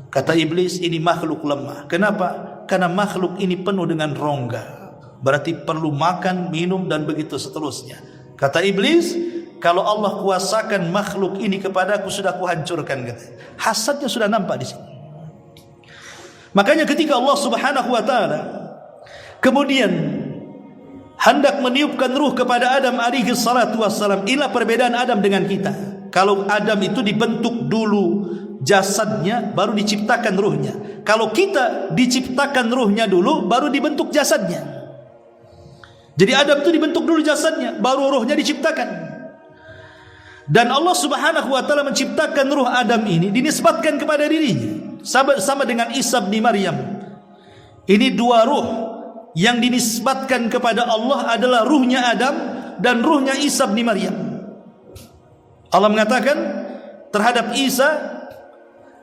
Kata iblis, ini makhluk lemah. Kenapa? Karena makhluk ini penuh dengan rongga, berarti perlu makan, minum dan begitu seterusnya. Kata iblis, kalau Allah kuasakan makhluk ini kepadaku, sudah kuhancurkan. Hasadnya sudah nampak di sini. Makanya ketika Allah Subhanahu wa taala kemudian hendak meniupkan ruh kepada Adam alaihi salatu wassalam, inilah perbedaan Adam dengan kita. Kalau Adam itu dibentuk dulu jasadnya, baru diciptakan ruhnya. Kalau kita diciptakan ruhnya dulu, baru dibentuk jasadnya. Jadi Adam itu dibentuk dulu jasadnya, baru ruhnya diciptakan. Dan Allah Subhanahu wa taala menciptakan ruh Adam ini dinisbatkan kepada dirinya, sama dengan Isa bin Maryam. Ini dua ruh yang dinisbatkan kepada Allah adalah ruhnya Adam dan ruhnya Isa bin Maryam. Allah mengatakan terhadap Isa,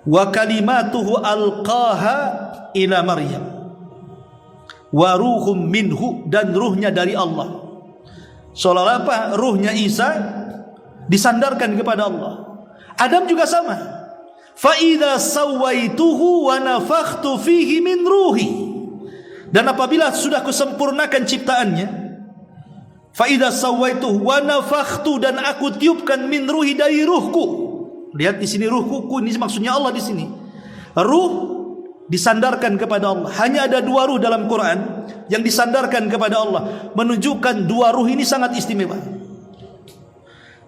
wa kalimatuhu alqaha ila Maryam wa ruhum minhu, dan ruhnya dari Allah. Seolah apa? Ruhnya Isa disandarkan kepada Allah. Adam juga sama. Fa idza sawaituhu wa nafakhtu fihi min ruhi, dan apabila sudah kusempurnakan ciptaannya, fa idza sawaituhu wa nafakhtu, dan aku tiupkan min ruhi, dari ruhku. Lihat di sini ruhku, ini maksudnya Allah di sini. Ruh disandarkan kepada Allah. Hanya ada 2 ruh dalam Quran yang disandarkan kepada Allah, menunjukkan 2 ruh ini sangat istimewa.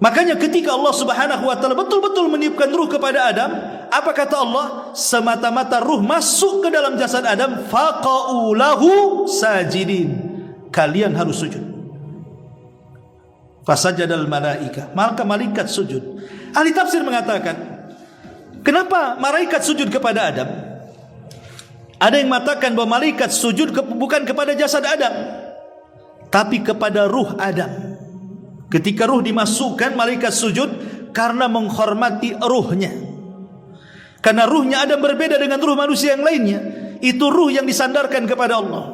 Makanya ketika Allah Subhanahu wa taala betul-betul meniupkan ruh kepada Adam, apa kata Allah? Semata-mata ruh masuk ke dalam jasad Adam, faqa'u lahu sajidin. Kalian harus sujud. Fasajadal malaika, maka malaikat sujud. Ahli tafsir mengatakan, kenapa malaikat sujud kepada Adam? Ada yang mengatakan bahwa malaikat sujud bukan kepada jasad Adam, tapi kepada ruh Adam. Ketika ruh dimasukkan, malaikat sujud karena menghormati ruhnya. Karena ruhnya Adam berbeda dengan ruh manusia yang lainnya. Itu ruh yang disandarkan kepada Allah.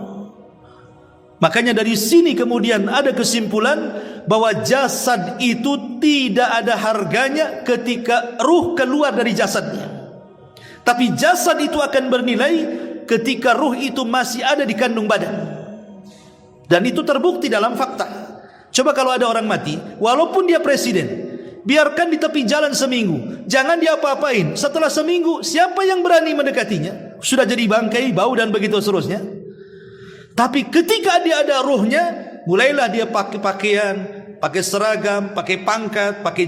Makanya dari sini kemudian ada kesimpulan bahwa jasad itu tidak ada harganya ketika ruh keluar dari jasadnya. Tapi jasad itu akan bernilai ketika ruh itu masih ada di kandung badan. Dan itu terbukti dalam fakta. Coba kalau ada orang mati, walaupun dia presiden, biarkan di tepi jalan seminggu, jangan dia apa-apain. Setelah seminggu, siapa yang berani mendekatinya? Sudah jadi bangkai, bau dan begitu seterusnya. Tapi ketika dia ada ruhnya, mulailah dia pakai pakaian, pakai seragam, pakai pangkat, pakai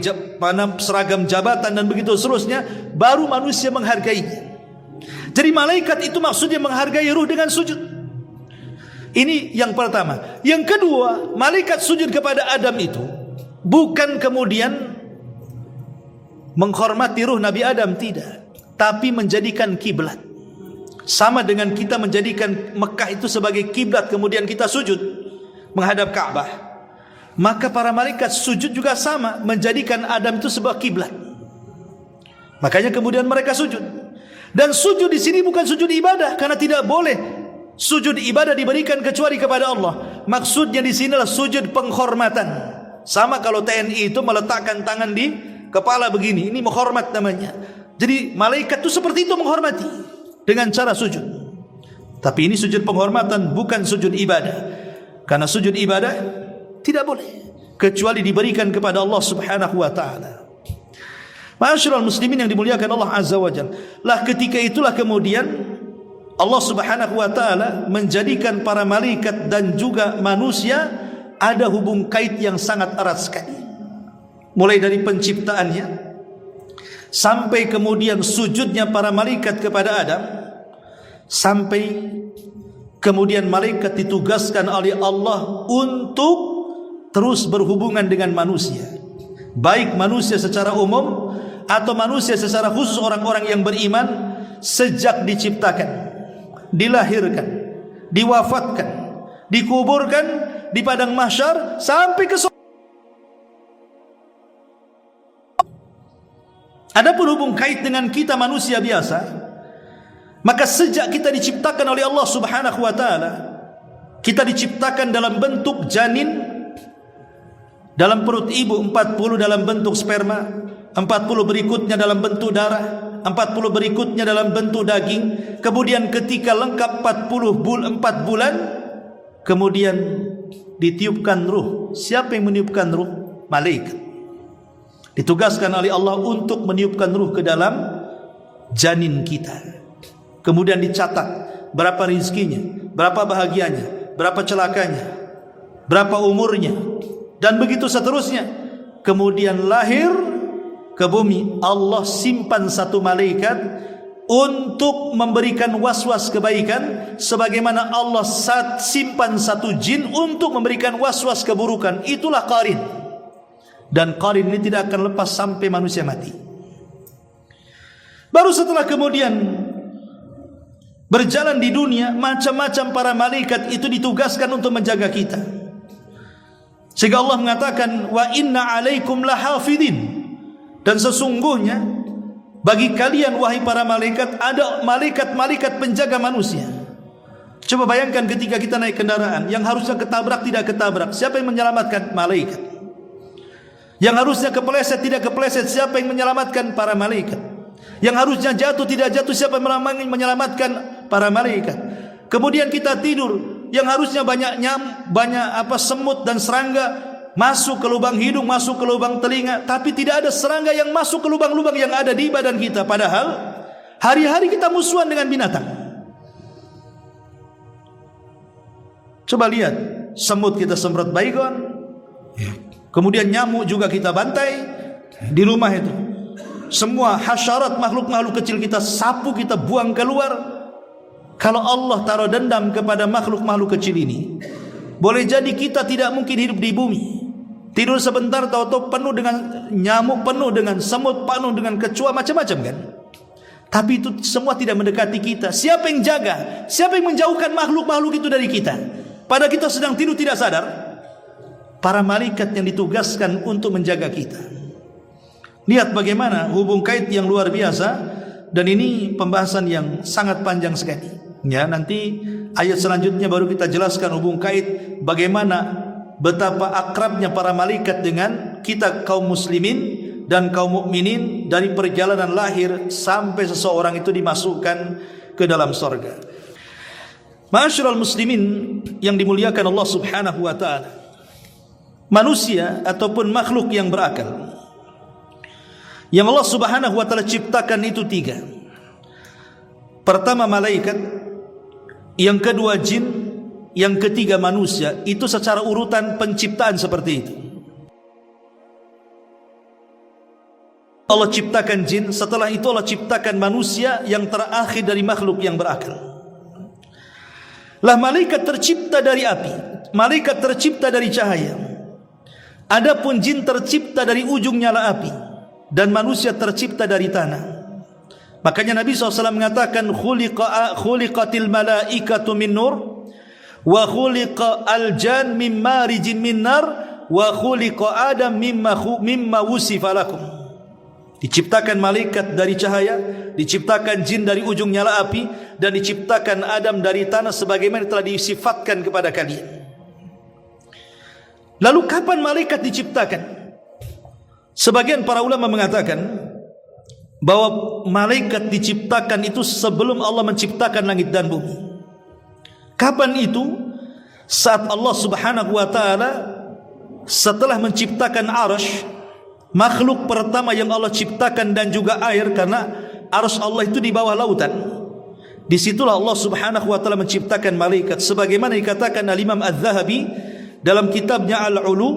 seragam jabatan dan begitu seterusnya, baru manusia menghargainya. Jadi malaikat itu maksudnya menghargai ruh dengan sujud. Ini yang pertama. Yang kedua, malaikat sujud kepada Adam itu bukan kemudian menghormati ruh Nabi Adam, tidak, tapi menjadikan kiblat. Sama dengan kita menjadikan Mekah itu sebagai kiblat, kemudian kita sujud menghadap Ka'bah. Maka para malaikat sujud juga sama, menjadikan Adam itu sebuah kiblat. Makanya kemudian mereka sujud. Dan sujud di sini bukan sujud ibadah, karena tidak boleh sujud ibadah diberikan kecuali kepada Allah. Maksudnya di sinilah sujud penghormatan. Sama kalau TNI itu meletakkan tangan di kepala begini, ini menghormat namanya. Jadi malaikat itu seperti itu menghormati dengan cara sujud. Tapi ini sujud penghormatan, bukan sujud ibadah. Karena sujud ibadah tidak boleh kecuali diberikan kepada Allah Subhanahu wa taala. Ma'asyiral muslimin yang dimuliakan Allah Azza wa Jalla. Lah ketika itulah kemudian Allah Subhanahu wa taala menjadikan para malaikat dan juga manusia ada hubung kait yang sangat erat sekali. Mulai dari penciptaannya sampai kemudian sujudnya para malaikat kepada Adam, sampai kemudian malaikat ditugaskan oleh Allah untuk terus berhubungan dengan manusia. Baik manusia secara umum atau manusia secara khusus orang-orang yang beriman sejak diciptakan, dilahirkan, diwafatkan, dikuburkan di padang mahsyar sampai ke surga. Adapun hubung kait dengan kita manusia biasa, maka sejak kita diciptakan oleh Allah Subhanahu wa taala, kita diciptakan dalam bentuk janin dalam perut ibu, 40 dalam bentuk sperma, 40 berikutnya dalam bentuk darah, 40 berikutnya dalam bentuk daging. Kemudian ketika lengkap 4 bulan, kemudian ditiupkan ruh. Siapa yang meniupkan ruh? Malaikat. Ditugaskan oleh Allah untuk meniupkan ruh ke dalam janin kita. Kemudian dicatat berapa rizkinya, berapa bahagianya, berapa celakanya, berapa umurnya, dan begitu seterusnya. Kemudian lahir ke bumi. Allah simpan satu malaikat untuk memberikan was-was kebaikan, sebagaimana Allah simpan satu jin untuk memberikan was-was keburukan. Itulah qarin. Dan qarin ini tidak akan lepas sampai manusia mati. Baru setelah kemudian berjalan di dunia, macam-macam para malaikat itu ditugaskan untuk menjaga kita. Sehingga Allah mengatakan, wa inna alaikum lahafidin. Dan sesungguhnya bagi kalian wahai para malaikat ada malaikat-malaikat penjaga manusia. Coba bayangkan ketika kita naik kendaraan, yang harusnya ketabrak tidak ketabrak, siapa yang menyelamatkan? Malaikat. Yang harusnya kepleset tidak kepleset, siapa yang menyelamatkan? Para malaikat. Yang harusnya jatuh tidak jatuh, siapa yang menyelamatkan? Para malaikat. Kemudian kita tidur, yang harusnya banyak semut dan serangga masuk ke lubang hidung, masuk ke lubang telinga, tapi tidak ada serangga yang masuk ke lubang-lubang yang ada di badan kita. Padahal hari-hari kita musuhan dengan binatang. Coba lihat, semut kita semprot baygon, kemudian nyamuk juga kita bantai di rumah itu. Semua hasyarat, makhluk-makhluk kecil kita sapu, kita buang keluar. Kalau Allah taruh dendam kepada makhluk-makhluk kecil ini, boleh jadi kita tidak mungkin hidup di bumi. Tidur sebentar tahu-tahu penuh dengan nyamuk, penuh dengan semut, penuh dengan kecoa, macam-macam kan. Tapi itu semua tidak mendekati kita. Siapa yang jaga? Siapa yang menjauhkan makhluk-makhluk itu dari kita? Pada kita sedang tidur tidak sadar, para malaikat yang ditugaskan untuk menjaga kita. Lihat bagaimana hubung kait yang luar biasa. Dan ini pembahasan yang sangat panjang sekali. Ya, nanti ayat selanjutnya baru kita jelaskan hubung kait bagaimana betapa akrabnya para malaikat dengan kita kaum muslimin dan kaum mukminin dari perjalanan lahir sampai seseorang itu dimasukkan ke dalam surga. Ma'asyiral muslimin yang dimuliakan Allah Subhanahu wa taala. Manusia ataupun makhluk yang berakal yang Allah Subhanahu wa taala ciptakan itu 3. Pertama malaikat, yang kedua jin, yang ketiga manusia. Itu secara urutan penciptaan seperti itu. Allah ciptakan jin, setelah itu Allah ciptakan manusia yang terakhir dari makhluk yang berakal. Lah malaikat tercipta dari api, malaikat tercipta dari cahaya. Adapun jin tercipta dari ujung nyala api dan manusia tercipta dari tanah. Makanya Nabi SAW mengatakan khuliqatil malaikatu min nur wa khuliqa al-jan min marijin min nar wa khuliqa adam mimma wusifa lakum. Diciptakan malaikat dari cahaya, diciptakan jin dari ujung nyala api, dan diciptakan Adam dari tanah sebagaimana telah disifatkan kepada kalian. Lalu kapan malaikat diciptakan? Sebagian para ulama mengatakan bahwa malaikat diciptakan itu sebelum Allah menciptakan langit dan bumi. Kapan itu? Saat Allah Subhanahu wa taala setelah menciptakan arsy, makhluk pertama yang Allah ciptakan, dan juga air, karena arsy Allah itu di bawah lautan. Disitulah Allah Subhanahu wa taala menciptakan malaikat. Sebagaimana dikatakan Al-Imam Az-Zahabi dalam kitabnya Al-Ulu,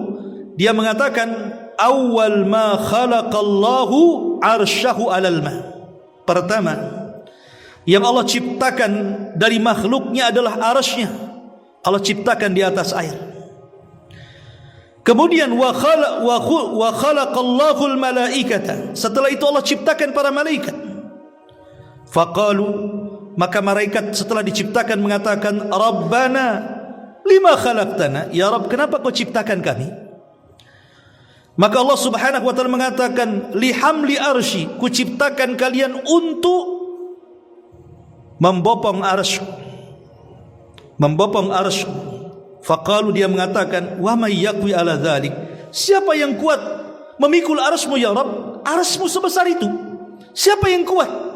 dia mengatakan awal ma khalaqallahu arsyahu 'alal ma. Pertama yang Allah ciptakan dari makhluknya adalah arsy-Nya. Allah ciptakan di atas air. Kemudian wa khalaqallahu al-malaikata. Setelah itu Allah ciptakan para malaikat. Faqalu, maka malaikat setelah diciptakan mengatakan, Rabbana lima khalaqtana, ya Rabb, kenapa kau ciptakan kami? Maka Allah Subhanahu wa taala mengatakan, lihamli arsy, ku ciptakan kalian untuk membopong arsy. Membopong arsy. Faqalu, dia mengatakan, wa may yaqwi ala dzalik, siapa yang kuat memikul arsy-Mu ya Rabb? Arsy-Mu sebesar itu, siapa yang kuat?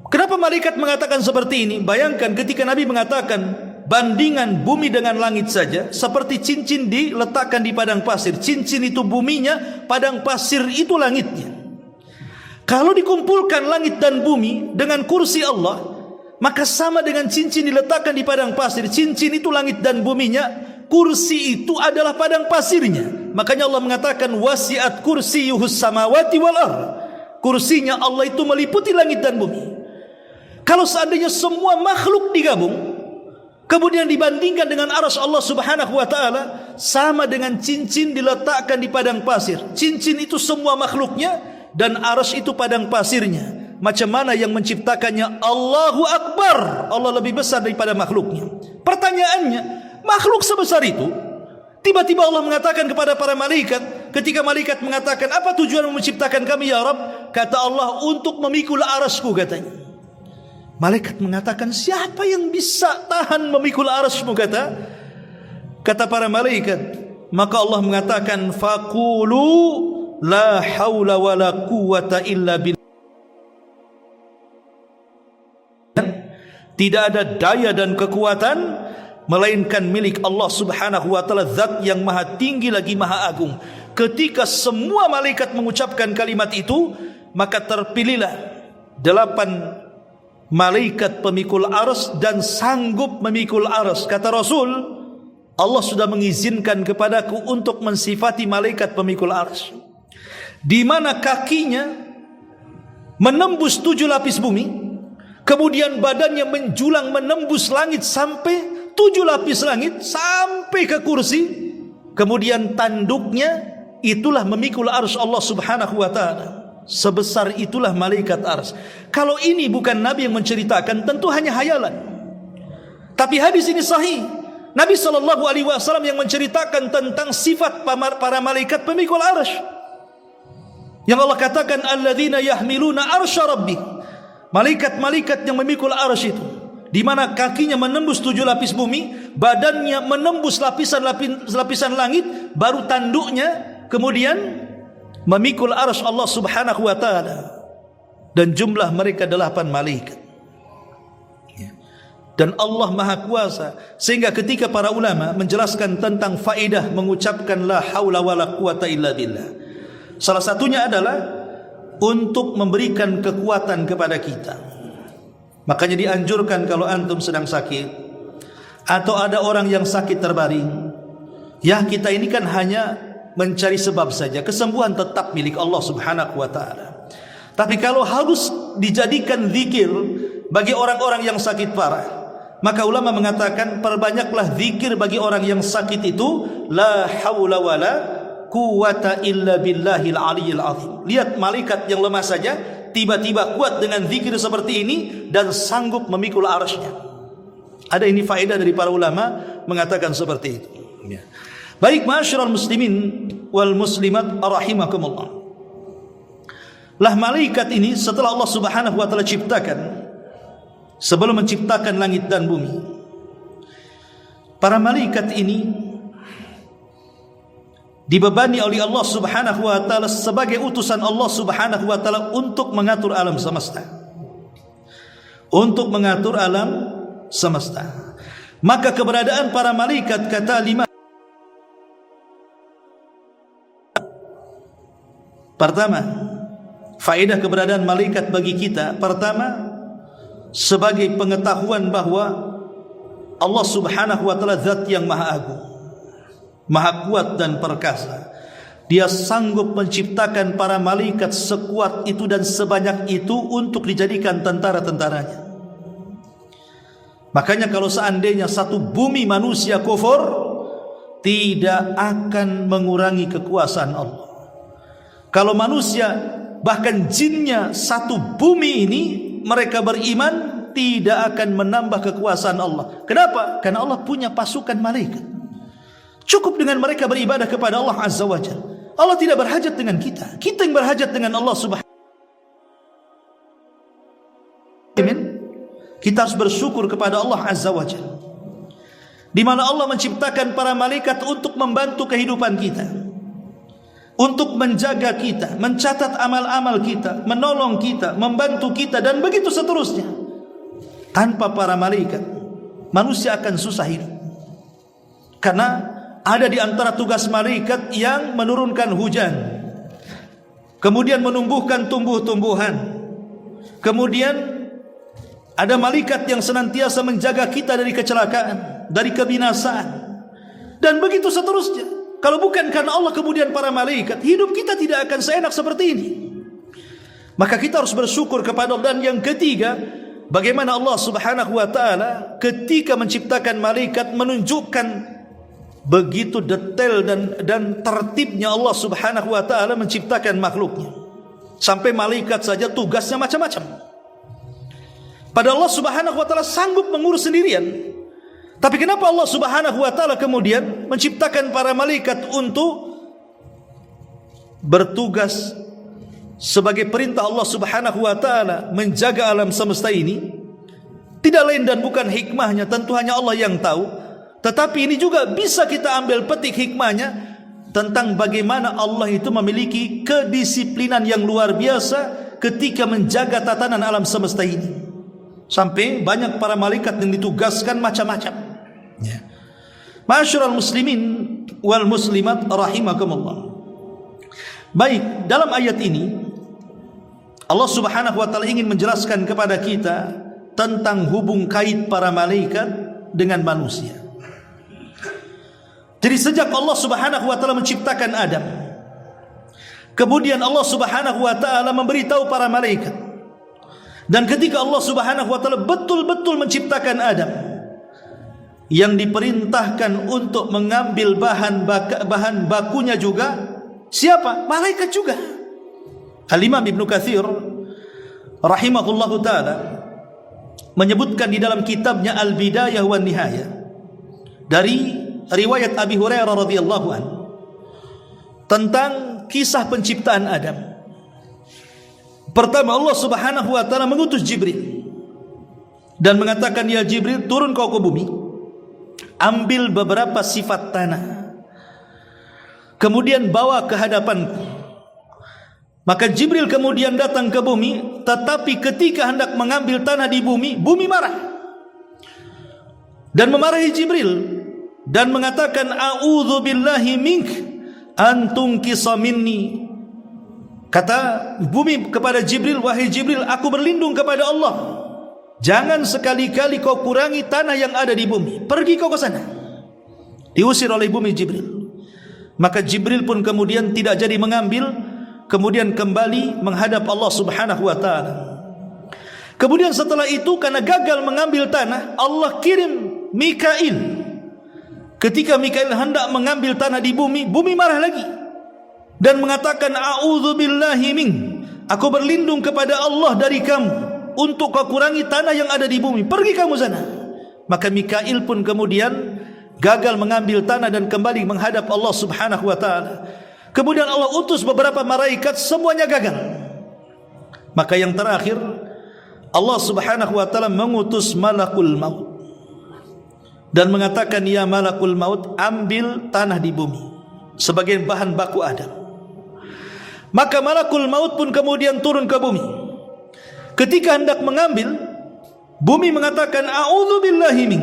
Kenapa malaikat mengatakan seperti ini? Bayangkan ketika Nabi mengatakan bandingan bumi dengan langit saja seperti cincin diletakkan di padang pasir. Cincin itu buminya, padang pasir itu langitnya. Kalau dikumpulkan langit dan bumi dengan kursi Allah, maka sama dengan cincin diletakkan di padang pasir. Cincin itu langit dan buminya, kursi itu adalah padang pasirnya. Makanya Allah mengatakan wasi'at kursiyuhus samawati wal ardh. Kursinya Allah itu meliputi langit dan bumi. Kalau seandainya semua makhluk digabung, kemudian dibandingkan dengan arsy Allah Subhanahu wa taala, sama dengan cincin diletakkan di padang pasir. Cincin itu semua makhluknya dan arsy itu padang pasirnya. Macam mana yang menciptakannya? Allahu Akbar. Allah lebih besar daripada makhluknya. Pertanyaannya, makhluk sebesar itu, tiba-tiba Allah mengatakan kepada para malaikat, ketika malaikat mengatakan, apa tujuan menciptakan kami ya Rabb? Kata Allah, untuk memikul arsy-Ku, katanya. Malaikat mengatakan, siapa yang bisa tahan memikul arsy-Mu, kata para malaikat. Maka Allah mengatakan, faqulu la haula wala quwwata illa billah. Tidak ada daya dan kekuatan melainkan milik Allah Subhanahu wa taala, zat yang maha tinggi lagi maha agung. Ketika semua malaikat mengucapkan kalimat itu, maka terpilihlah 8 malaikat pemikul arsy dan sanggup memikul arsy. Kata Rasul, Allah sudah mengizinkan kepadaku untuk mensifati malaikat pemikul arsy, di mana kakinya menembus 7 lapis bumi, kemudian badannya menjulang menembus langit sampai 7 lapis langit, sampai ke kursi, kemudian tanduknya itulah memikul arsy Allah Subhanahu wa ta'ala. Sebesar itulah malaikat arsy. Kalau ini bukan Nabi yang menceritakan, tentu hanya hayalan. Tapi hadis ini sahih. Nabi SAW yang menceritakan tentang sifat para malaikat pemikul arsy. Yang Allah katakan, alladzina yahmiluna arsya rabbi. Malaikat-malaikat yang memikul arsy itu, di mana kakinya menembus 7 lapis bumi, badannya menembus lapisan langit, baru tanduknya kemudian memikul arsy Allah Subhanahu wa ta'ala. Dan jumlah mereka 8 malaikat. Dan Allah Maha Kuasa, sehingga ketika para ulama menjelaskan tentang faedah mengucapkan la haula wala quwata illa billah, salah satunya adalah untuk memberikan kekuatan kepada kita. Makanya dianjurkan kalau antum sedang sakit atau ada orang yang sakit terbaring, ya kita ini kan hanya mencari sebab saja, kesembuhan tetap milik Allah Subhanahu wa ta'ala. Tapi kalau harus dijadikan zikir bagi orang-orang yang sakit parah, maka ulama mengatakan perbanyaklah zikir bagi orang yang sakit itu, la haula wala quwata illa billahil aliyyil azim. Lihat malaikat yang lemah saja tiba-tiba kuat dengan zikir seperti ini dan sanggup memikul arsy-Nya. Ada ini faedah dari para ulama mengatakan seperti itu. Ya. Baik, ma'asyiral muslimin wal muslimat rahimakumullah. Lah malaikat ini setelah Allah Subhanahu wa ta'ala ciptakan, sebelum menciptakan langit dan bumi, para malaikat ini dibebani oleh Allah Subhanahu wa ta'ala sebagai utusan Allah Subhanahu wa ta'ala untuk mengatur alam semesta. Untuk mengatur alam semesta. Maka keberadaan para malaikat, kata 5. Pertama, faedah keberadaan malaikat bagi kita. Pertama, sebagai pengetahuan bahwa Allah Subhanahu wa ta'ala zat yang maha agung, maha kuat dan perkasa. Dia sanggup menciptakan para malaikat sekuat itu dan sebanyak itu untuk dijadikan tentara-tentaranya. Makanya kalau seandainya satu bumi manusia kufur, tidak akan mengurangi kekuasaan Allah. Kalau manusia bahkan jinnya satu bumi ini mereka beriman, tidak akan menambah kekuasaan Allah. Kenapa? Karena Allah punya pasukan malaikat. Cukup dengan mereka beribadah kepada Allah Azza wa Jalla. Allah tidak berhajat dengan kita. Kita yang berhajat dengan Allah Subhanahu wa ta'ala. Kita harus bersyukur kepada Allah Azza wa Jalla, di mana Allah menciptakan para malaikat untuk membantu kehidupan kita, untuk menjaga kita, mencatat amal-amal kita, menolong kita, membantu kita, dan begitu seterusnya. Tanpa para malaikat, manusia akan susah hidup. Karena ada di antara tugas malaikat yang menurunkan hujan, kemudian menumbuhkan tumbuh-tumbuhan, kemudian ada malaikat yang senantiasa menjaga kita dari kecelakaan, dari kebinasaan, dan begitu seterusnya. Kalau bukan karena Allah kemudian para malaikat, hidup kita tidak akan seenak seperti ini. Maka kita harus bersyukur kepada Allah. Dan yang ketiga, bagaimana Allah Subhanahu wa ta'ala ketika menciptakan malaikat menunjukkan begitu detail dan tertibnya Allah Subhanahu wa ta'ala menciptakan makhluknya. Sampai malaikat saja tugasnya macam-macam. Padahal Allah Subhanahu wa ta'ala sanggup mengurus sendirian. Tapi kenapa Allah Subhanahu wa ta'ala kemudian menciptakan para malaikat untuk bertugas sebagai perintah Allah Subhanahu wa ta'ala menjaga alam semesta ini? Tidak lain dan bukan hikmahnya, tentu hanya Allah yang tahu. Tetapi ini juga bisa kita ambil petik hikmahnya tentang bagaimana Allah itu memiliki kedisiplinan yang luar biasa ketika menjaga tatanan alam semesta ini. Sampai banyak para malaikat yang ditugaskan macam-macam. Ya. Ma'asyiral muslimin wal muslimat rahimakumullah. Baik, dalam ayat ini Allah Subhanahu wa ta'ala ingin menjelaskan kepada kita tentang hubung kait para malaikat dengan manusia. Jadi sejak Allah Subhanahu wa taala menciptakan Adam, kemudian Allah Subhanahu wa taala memberitahu para malaikat, dan ketika Allah Subhanahu wa taala betul-betul menciptakan Adam, yang diperintahkan untuk mengambil bahan bakunya juga siapa? Malaikat juga. Al-Imam Ibnu Katsir rahimahullahu taala menyebutkan di dalam kitabnya Al-Bidayah wan Nihayah dari riwayat Abi Hurairah radhiyallahu anhu tentang kisah penciptaan Adam. Pertama, Allah Subhanahu wa taala mengutus Jibril dan mengatakan, "Ya Jibril, turun kau ke bumi, ambil beberapa sifat tanah, kemudian bawa ke hadapanku." Maka Jibril kemudian datang ke bumi, tetapi ketika hendak mengambil tanah di bumi, bumi marah dan memarahi Jibril dan mengatakan, "A'udzu billahi mink an tunqisa minni." Kata bumi kepada Jibril, "Wahai Jibril, aku berlindung kepada Allah, jangan sekali-kali kau kurangi tanah yang ada di bumi. Pergi kau ke sana." Diusir oleh bumi Jibril. Maka Jibril pun kemudian tidak jadi mengambil, kemudian kembali menghadap Allah Subhanahu wa taala. Kemudian setelah itu, karena gagal mengambil tanah, Allah kirim Mikail. Ketika Mikail hendak mengambil tanah di bumi, bumi marah lagi dan mengatakan, "A'udzu billahi min." Aku berlindung kepada Allah dari kamu untuk kau kurangi tanah yang ada di bumi. Pergi kamu sana. Maka Mikail pun kemudian gagal mengambil tanah dan kembali menghadap Allah Subhanahu wa taala. Kemudian Allah utus beberapa malaikat, semuanya gagal. Maka yang terakhir, Allah Subhanahu wa taala mengutus malakul maut dan mengatakan, "Ya malakul maut, ambil tanah di bumi sebagai bahan baku Adam." Maka malakul maut pun kemudian turun ke bumi. Ketika hendak mengambil, bumi mengatakan, "A'udzu billahi min."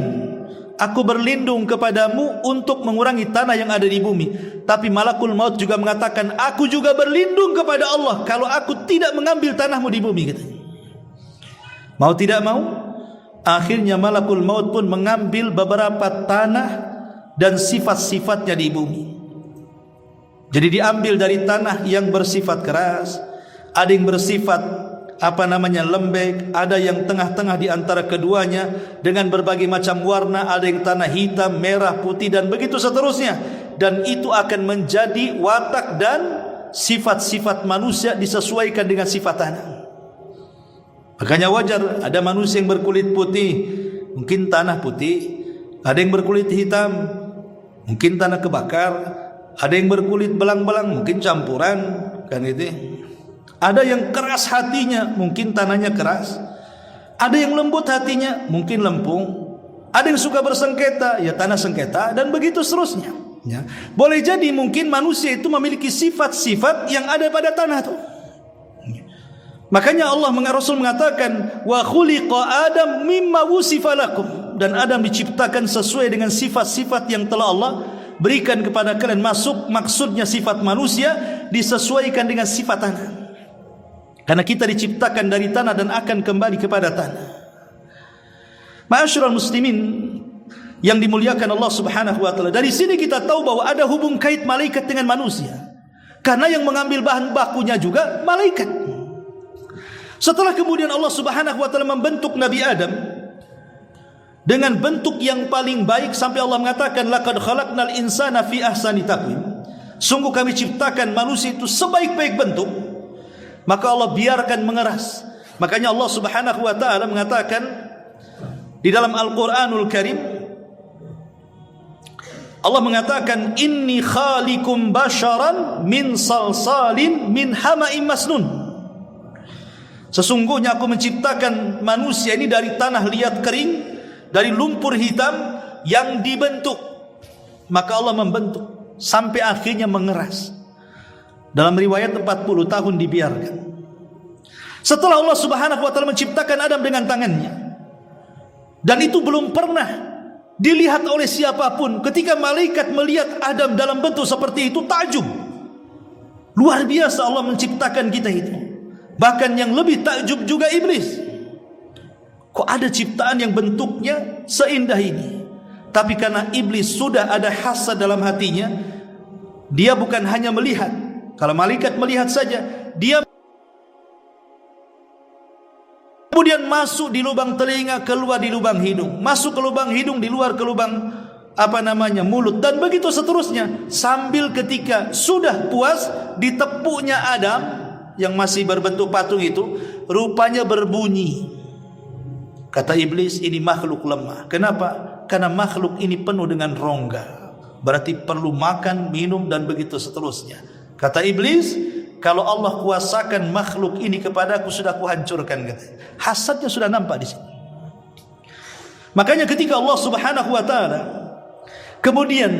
Aku berlindung kepadamu untuk mengurangi tanah yang ada di bumi. Tapi malakul maut juga mengatakan, "Aku juga berlindung kepada Allah kalau aku tidak mengambil tanahmu di bumi," katanya. Mau tidak mau, akhirnya malakul maut pun mengambil beberapa tanah dan sifat-sifatnya di bumi. Jadi diambil dari tanah yang bersifat keras, ada yang bersifat lembek, ada yang tengah-tengah di antara keduanya dengan berbagai macam warna, ada yang tanah hitam, merah, putih dan begitu seterusnya. Dan itu akan menjadi watak dan sifat-sifat manusia disesuaikan dengan sifat tanah. Makanya wajar ada manusia yang berkulit putih, mungkin tanah putih. Ada yang berkulit hitam, mungkin tanah kebakar. Ada yang berkulit belang-belang, mungkin campuran, kan gitu. Ada yang keras hatinya, mungkin tanahnya keras. Ada yang lembut hatinya, mungkin lempung. Ada yang suka bersengketa, ya tanah sengketa, dan begitu seterusnya. Ya. Boleh jadi mungkin manusia itu memiliki sifat-sifat yang ada pada tanah itu. Makanya Rasul mengatakan, "Wa khuliqa Adam mimma wusifa lakum." Dan Adam diciptakan sesuai dengan sifat-sifat yang telah Allah berikan kepada kalian. Maksudnya sifat manusia disesuaikan dengan sifat tanah. Karena kita diciptakan dari tanah dan akan kembali kepada tanah. Ma'asyiral muslimin yang dimuliakan Allah Subhanahu wa taala, dari sini kita tahu bahwa ada hubung kait malaikat dengan manusia. Karena yang mengambil bahan bakunya juga malaikat. Setelah kemudian Allah Subhanahu wa taala membentuk Nabi Adam dengan bentuk yang paling baik, sampai Allah mengatakan, "Laqad khalaqnal insana fi ahsani taqwim." Sungguh kami ciptakan manusia itu sebaik-baik bentuk. Maka Allah biarkan mengeras. Makanya Allah Subhanahu wa taala mengatakan di dalam Al-Qur'anul Karim, Allah mengatakan, "Inni khaliqum basharan min salsalin min hama'im masnun." Sesungguhnya aku menciptakan manusia ini dari tanah liat kering, dari lumpur hitam yang dibentuk. Maka Allah membentuk sampai akhirnya mengeras. Dalam riwayat 40 tahun dibiarkan. Setelah Allah Subhanahu wa taala menciptakan Adam dengan tangannya, dan itu belum pernah dilihat oleh siapapun. Ketika malaikat melihat Adam dalam bentuk seperti itu, takjub. Luar biasa Allah menciptakan kita itu. Bahkan yang lebih takjub juga iblis. kok ada ciptaan yang bentuknya seindah ini? Tapi karena iblis sudah ada hasad dalam hatinya, dia bukan hanya melihat. Kalau malaikat melihat saja, dia kemudian masuk di lubang telinga, keluar di lubang hidung, masuk ke lubang hidung, di luar ke lubang mulut, dan begitu seterusnya. Sambil ketika sudah puas, ditepuknya Adam yang masih berbentuk patung itu, rupanya berbunyi. Kata iblis, ini makhluk lemah. Kenapa? Karena makhluk ini penuh dengan rongga, berarti perlu makan, minum, dan begitu seterusnya. Kata iblis, kalau Allah kuasakan makhluk ini kepadaku, sudah kuhancurkan. Hasadnya sudah nampak di sini. Makanya ketika Allah Subhanahu wa taala kemudian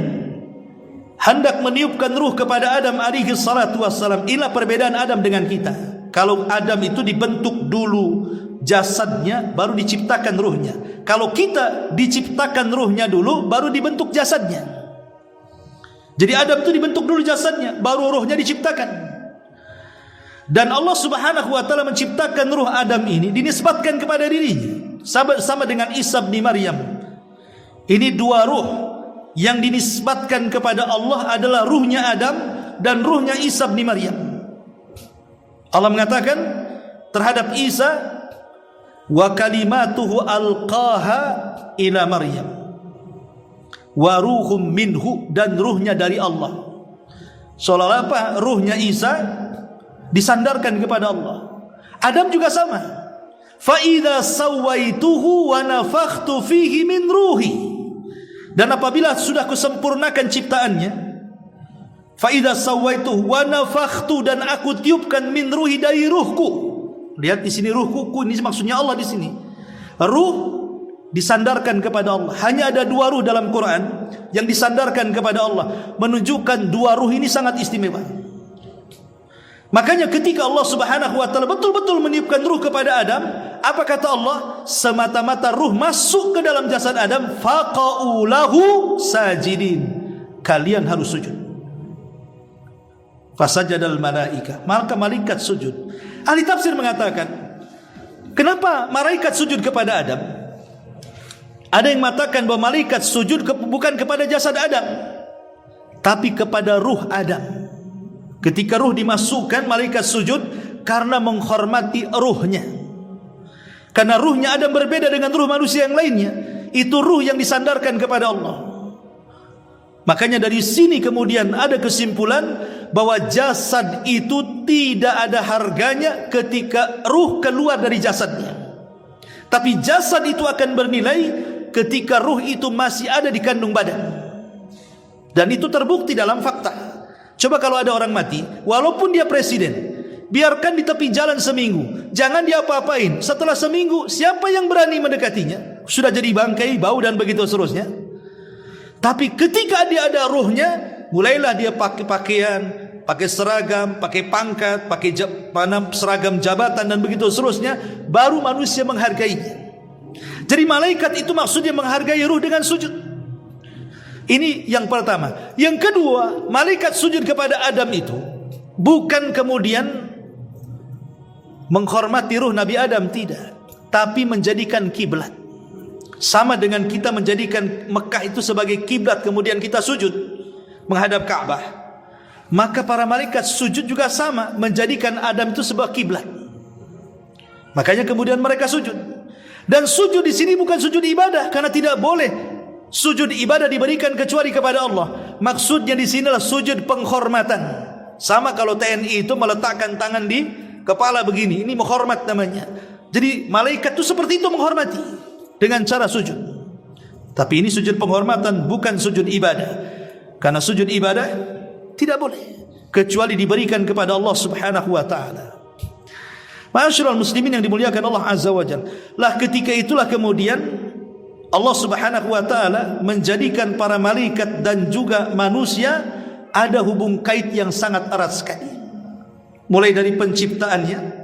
hendak meniupkan ruh kepada Adam alaihi salatu wassalam, inilah perbedaan Adam dengan kita. Kalau Adam itu dibentuk dulu jasadnya, baru diciptakan ruhnya. Kalau kita diciptakan ruhnya dulu, baru dibentuk jasadnya. Jadi Adam itu dibentuk dulu jasadnya, baru ruhnya diciptakan. Dan Allah Subhanahu wa taala menciptakan ruh Adam ini dinisbatkan kepada dirinya, sama dengan Isa bin Maryam. Ini dua ruh yang dinisbatkan kepada Allah adalah ruhnya Adam dan ruhnya Isa bin Maryam. Allah mengatakan terhadap Isa, wa kalimatuhu alqaha ila Maryam wa ruhum minhu, dan ruhnya dari Allah. Seolah apa? Ruhnya Isa disandarkan kepada Allah. Adam juga sama. Fa idza sawaituhu wa nafakhtu fihi min ruhi, dan apabila sudah kusempurnakan ciptaannya, fa idza sawaituhu wa nafakhtu, dan aku tiupkan min ruhi, dari ruhku. Lihat di sini ruhku, ini maksudnya Allah di sini. Ruh disandarkan kepada Allah. Hanya ada dua ruh dalam Quran yang disandarkan kepada Allah, menunjukkan dua ruh ini sangat istimewa. Makanya ketika Allah Subhanahu wa taala betul-betul meniupkan ruh kepada Adam, apa kata Allah? Semata-mata ruh masuk ke dalam jasad Adam, faqa'u lahu sajidin, kalian harus sujud. Fasajadal malaika, maka malaikat sujud. Ahli tafsir mengatakan, kenapa malaikat sujud kepada Adam? Ada yang mengatakan bahwa malaikat sujud bukan kepada jasad Adam, tapi kepada ruh Adam. Ketika ruh dimasukkan, malaikat sujud karena menghormati ruhnya. Karena ruhnya Adam berbeda dengan ruh manusia yang lainnya. Itu ruh yang disandarkan kepada Allah. Makanya dari sini kemudian ada kesimpulan bahwa jasad itu tidak ada harganya ketika ruh keluar dari jasadnya. Tapi jasad itu akan bernilai ketika ruh itu masih ada di kandung badan. Dan itu terbukti dalam fakta. Coba kalau ada orang mati, walaupun dia presiden, biarkan di tepi jalan seminggu, jangan dia apa-apain. Setelah seminggu, siapa yang berani mendekatinya? Sudah jadi bangkai, bau, dan begitu seterusnya. Tapi ketika dia ada ruhnya, mulailah dia pakai pakaian, pakai seragam, pakai pangkat, pakai seragam jabatan, dan begitu seterusnya, baru manusia menghargainya. Jadi malaikat itu maksudnya menghargai ruh dengan sujud. Ini yang pertama. Yang kedua, malaikat sujud kepada Adam itu bukan kemudian menghormati ruh Nabi Adam, tidak, tapi menjadikan kiblat. Sama dengan kita menjadikan Mekah itu sebagai kiblat, kemudian kita sujud menghadap Ka'bah. Maka para malaikat sujud juga sama, menjadikan Adam itu sebagai kiblat. Makanya kemudian mereka sujud. Dan sujud di sini bukan sujud ibadah, karena tidak boleh sujud ibadah diberikan kecuali kepada Allah. Maksudnya di sini adalah sujud penghormatan. Sama kalau TNI itu meletakkan tangan di kepala begini, ini menghormat namanya. Jadi malaikat itu seperti itu, menghormati dengan cara sujud. Tapi ini sujud penghormatan, bukan sujud ibadah. Karena sujud ibadah tidak boleh kecuali diberikan kepada Allah Subhanahu wa taala. Ma'asyiral muslimin yang dimuliakan Allah Azza wa Jalla. Lah ketika itulah kemudian Allah Subhanahu wa taala menjadikan para malaikat dan juga manusia ada hubung kait yang sangat erat sekali. Mulai dari penciptaannya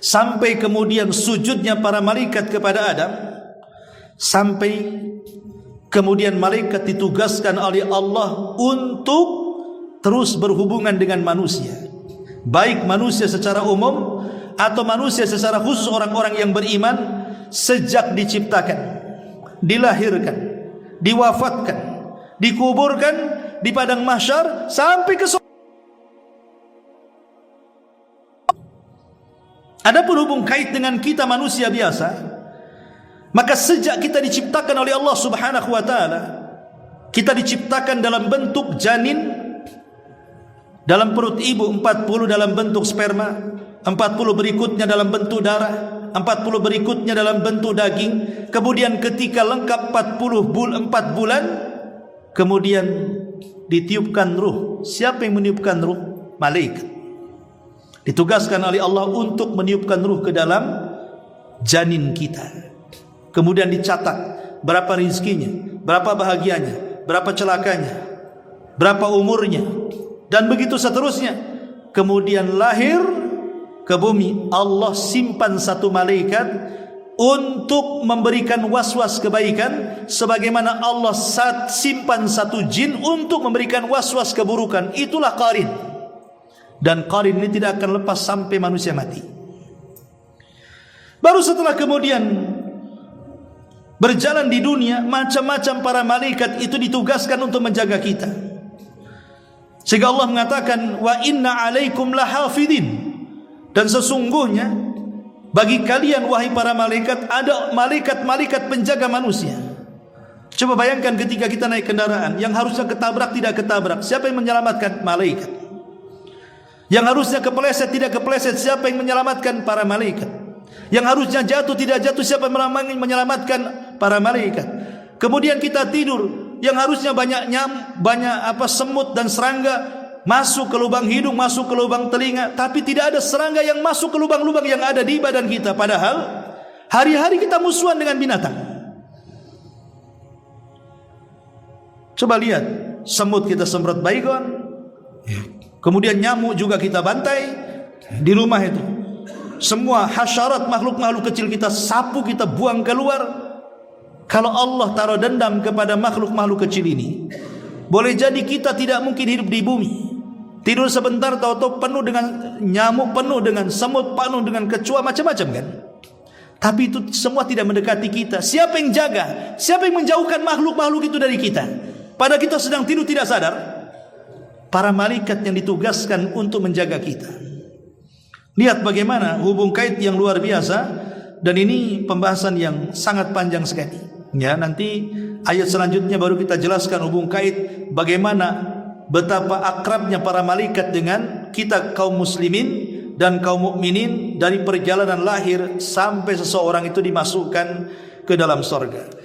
sampai kemudian sujudnya para malaikat kepada Adam, sampai kemudian malaikat ditugaskan oleh Allah untuk terus berhubungan dengan manusia, baik manusia secara umum atau manusia secara khusus orang-orang yang beriman, sejak diciptakan, dilahirkan, diwafatkan, dikuburkan di padang mahsyar sampai ke surga. Adapun hubung kait dengan kita manusia biasa, maka sejak kita diciptakan oleh Allah Subhanahu wa taala, kita diciptakan dalam bentuk janin dalam perut ibu, 40 dalam bentuk sperma, 40 berikutnya dalam bentuk darah, 40 berikutnya dalam bentuk daging. Kemudian ketika lengkap 4 bulan, kemudian ditiupkan ruh. Siapa yang meniupkan ruh? Malaikat. Ditugaskan oleh Allah untuk meniupkan ruh ke dalam janin kita. Kemudian dicatat berapa rizkinya, berapa bahagianya, berapa celakanya, berapa umurnya, dan begitu seterusnya. Kemudian lahir ke bumi. Allah simpan satu malaikat untuk memberikan was-was kebaikan, sebagaimana Allah simpan satu jin untuk memberikan was-was keburukan. Itulah qarin. Dan qarin ini tidak akan lepas sampai manusia mati. Baru setelah kemudian berjalan di dunia, macam-macam para malaikat itu ditugaskan untuk menjaga kita. Sehingga Allah mengatakan, wa inna alaikum lahafidin. Dan sesungguhnya bagi kalian wahai para malaikat, ada malaikat-malaikat penjaga manusia. Coba bayangkan ketika kita naik kendaraan, yang harusnya ketabrak tidak ketabrak, siapa yang menyelamatkan? Malaikat. Yang harusnya kepleset tidak kepleset, siapa yang menyelamatkan? Para malaikat. Yang harusnya jatuh tidak jatuh, siapa yang menyelamatkan? Para malaikat. Kemudian kita tidur, yang harusnya banyak semut dan serangga masuk ke lubang hidung, masuk ke lubang telinga, tapi tidak ada serangga yang masuk ke lubang-lubang yang ada di badan kita. Padahal hari-hari kita musuhan dengan binatang. Coba lihat, semut kita semprot baygon, kemudian nyamuk juga kita bantai di rumah itu. Semua hasyarat, makhluk-makhluk kecil kita sapu, kita buang keluar. Kalau Allah taruh dendam kepada makhluk-makhluk kecil ini, boleh jadi kita tidak mungkin hidup di bumi. Tidur sebentar tahu-tahu penuh dengan nyamuk, penuh dengan semut, penuh dengan kecoa, macam-macam kan. Tapi itu semua tidak mendekati kita. Siapa yang jaga? Siapa yang menjauhkan makhluk-makhluk itu dari kita? Pada kita sedang tidur tidak sadar, para malaikat yang ditugaskan untuk menjaga kita. Lihat bagaimana hubung kait yang luar biasa. Dan ini pembahasan yang sangat panjang sekali. Ya, nanti ayat selanjutnya baru kita jelaskan hubung kait bagaimana betapa akrabnya para malaikat dengan kita kaum muslimin dan kaum mukminin dari perjalanan lahir sampai seseorang itu dimasukkan ke dalam surga.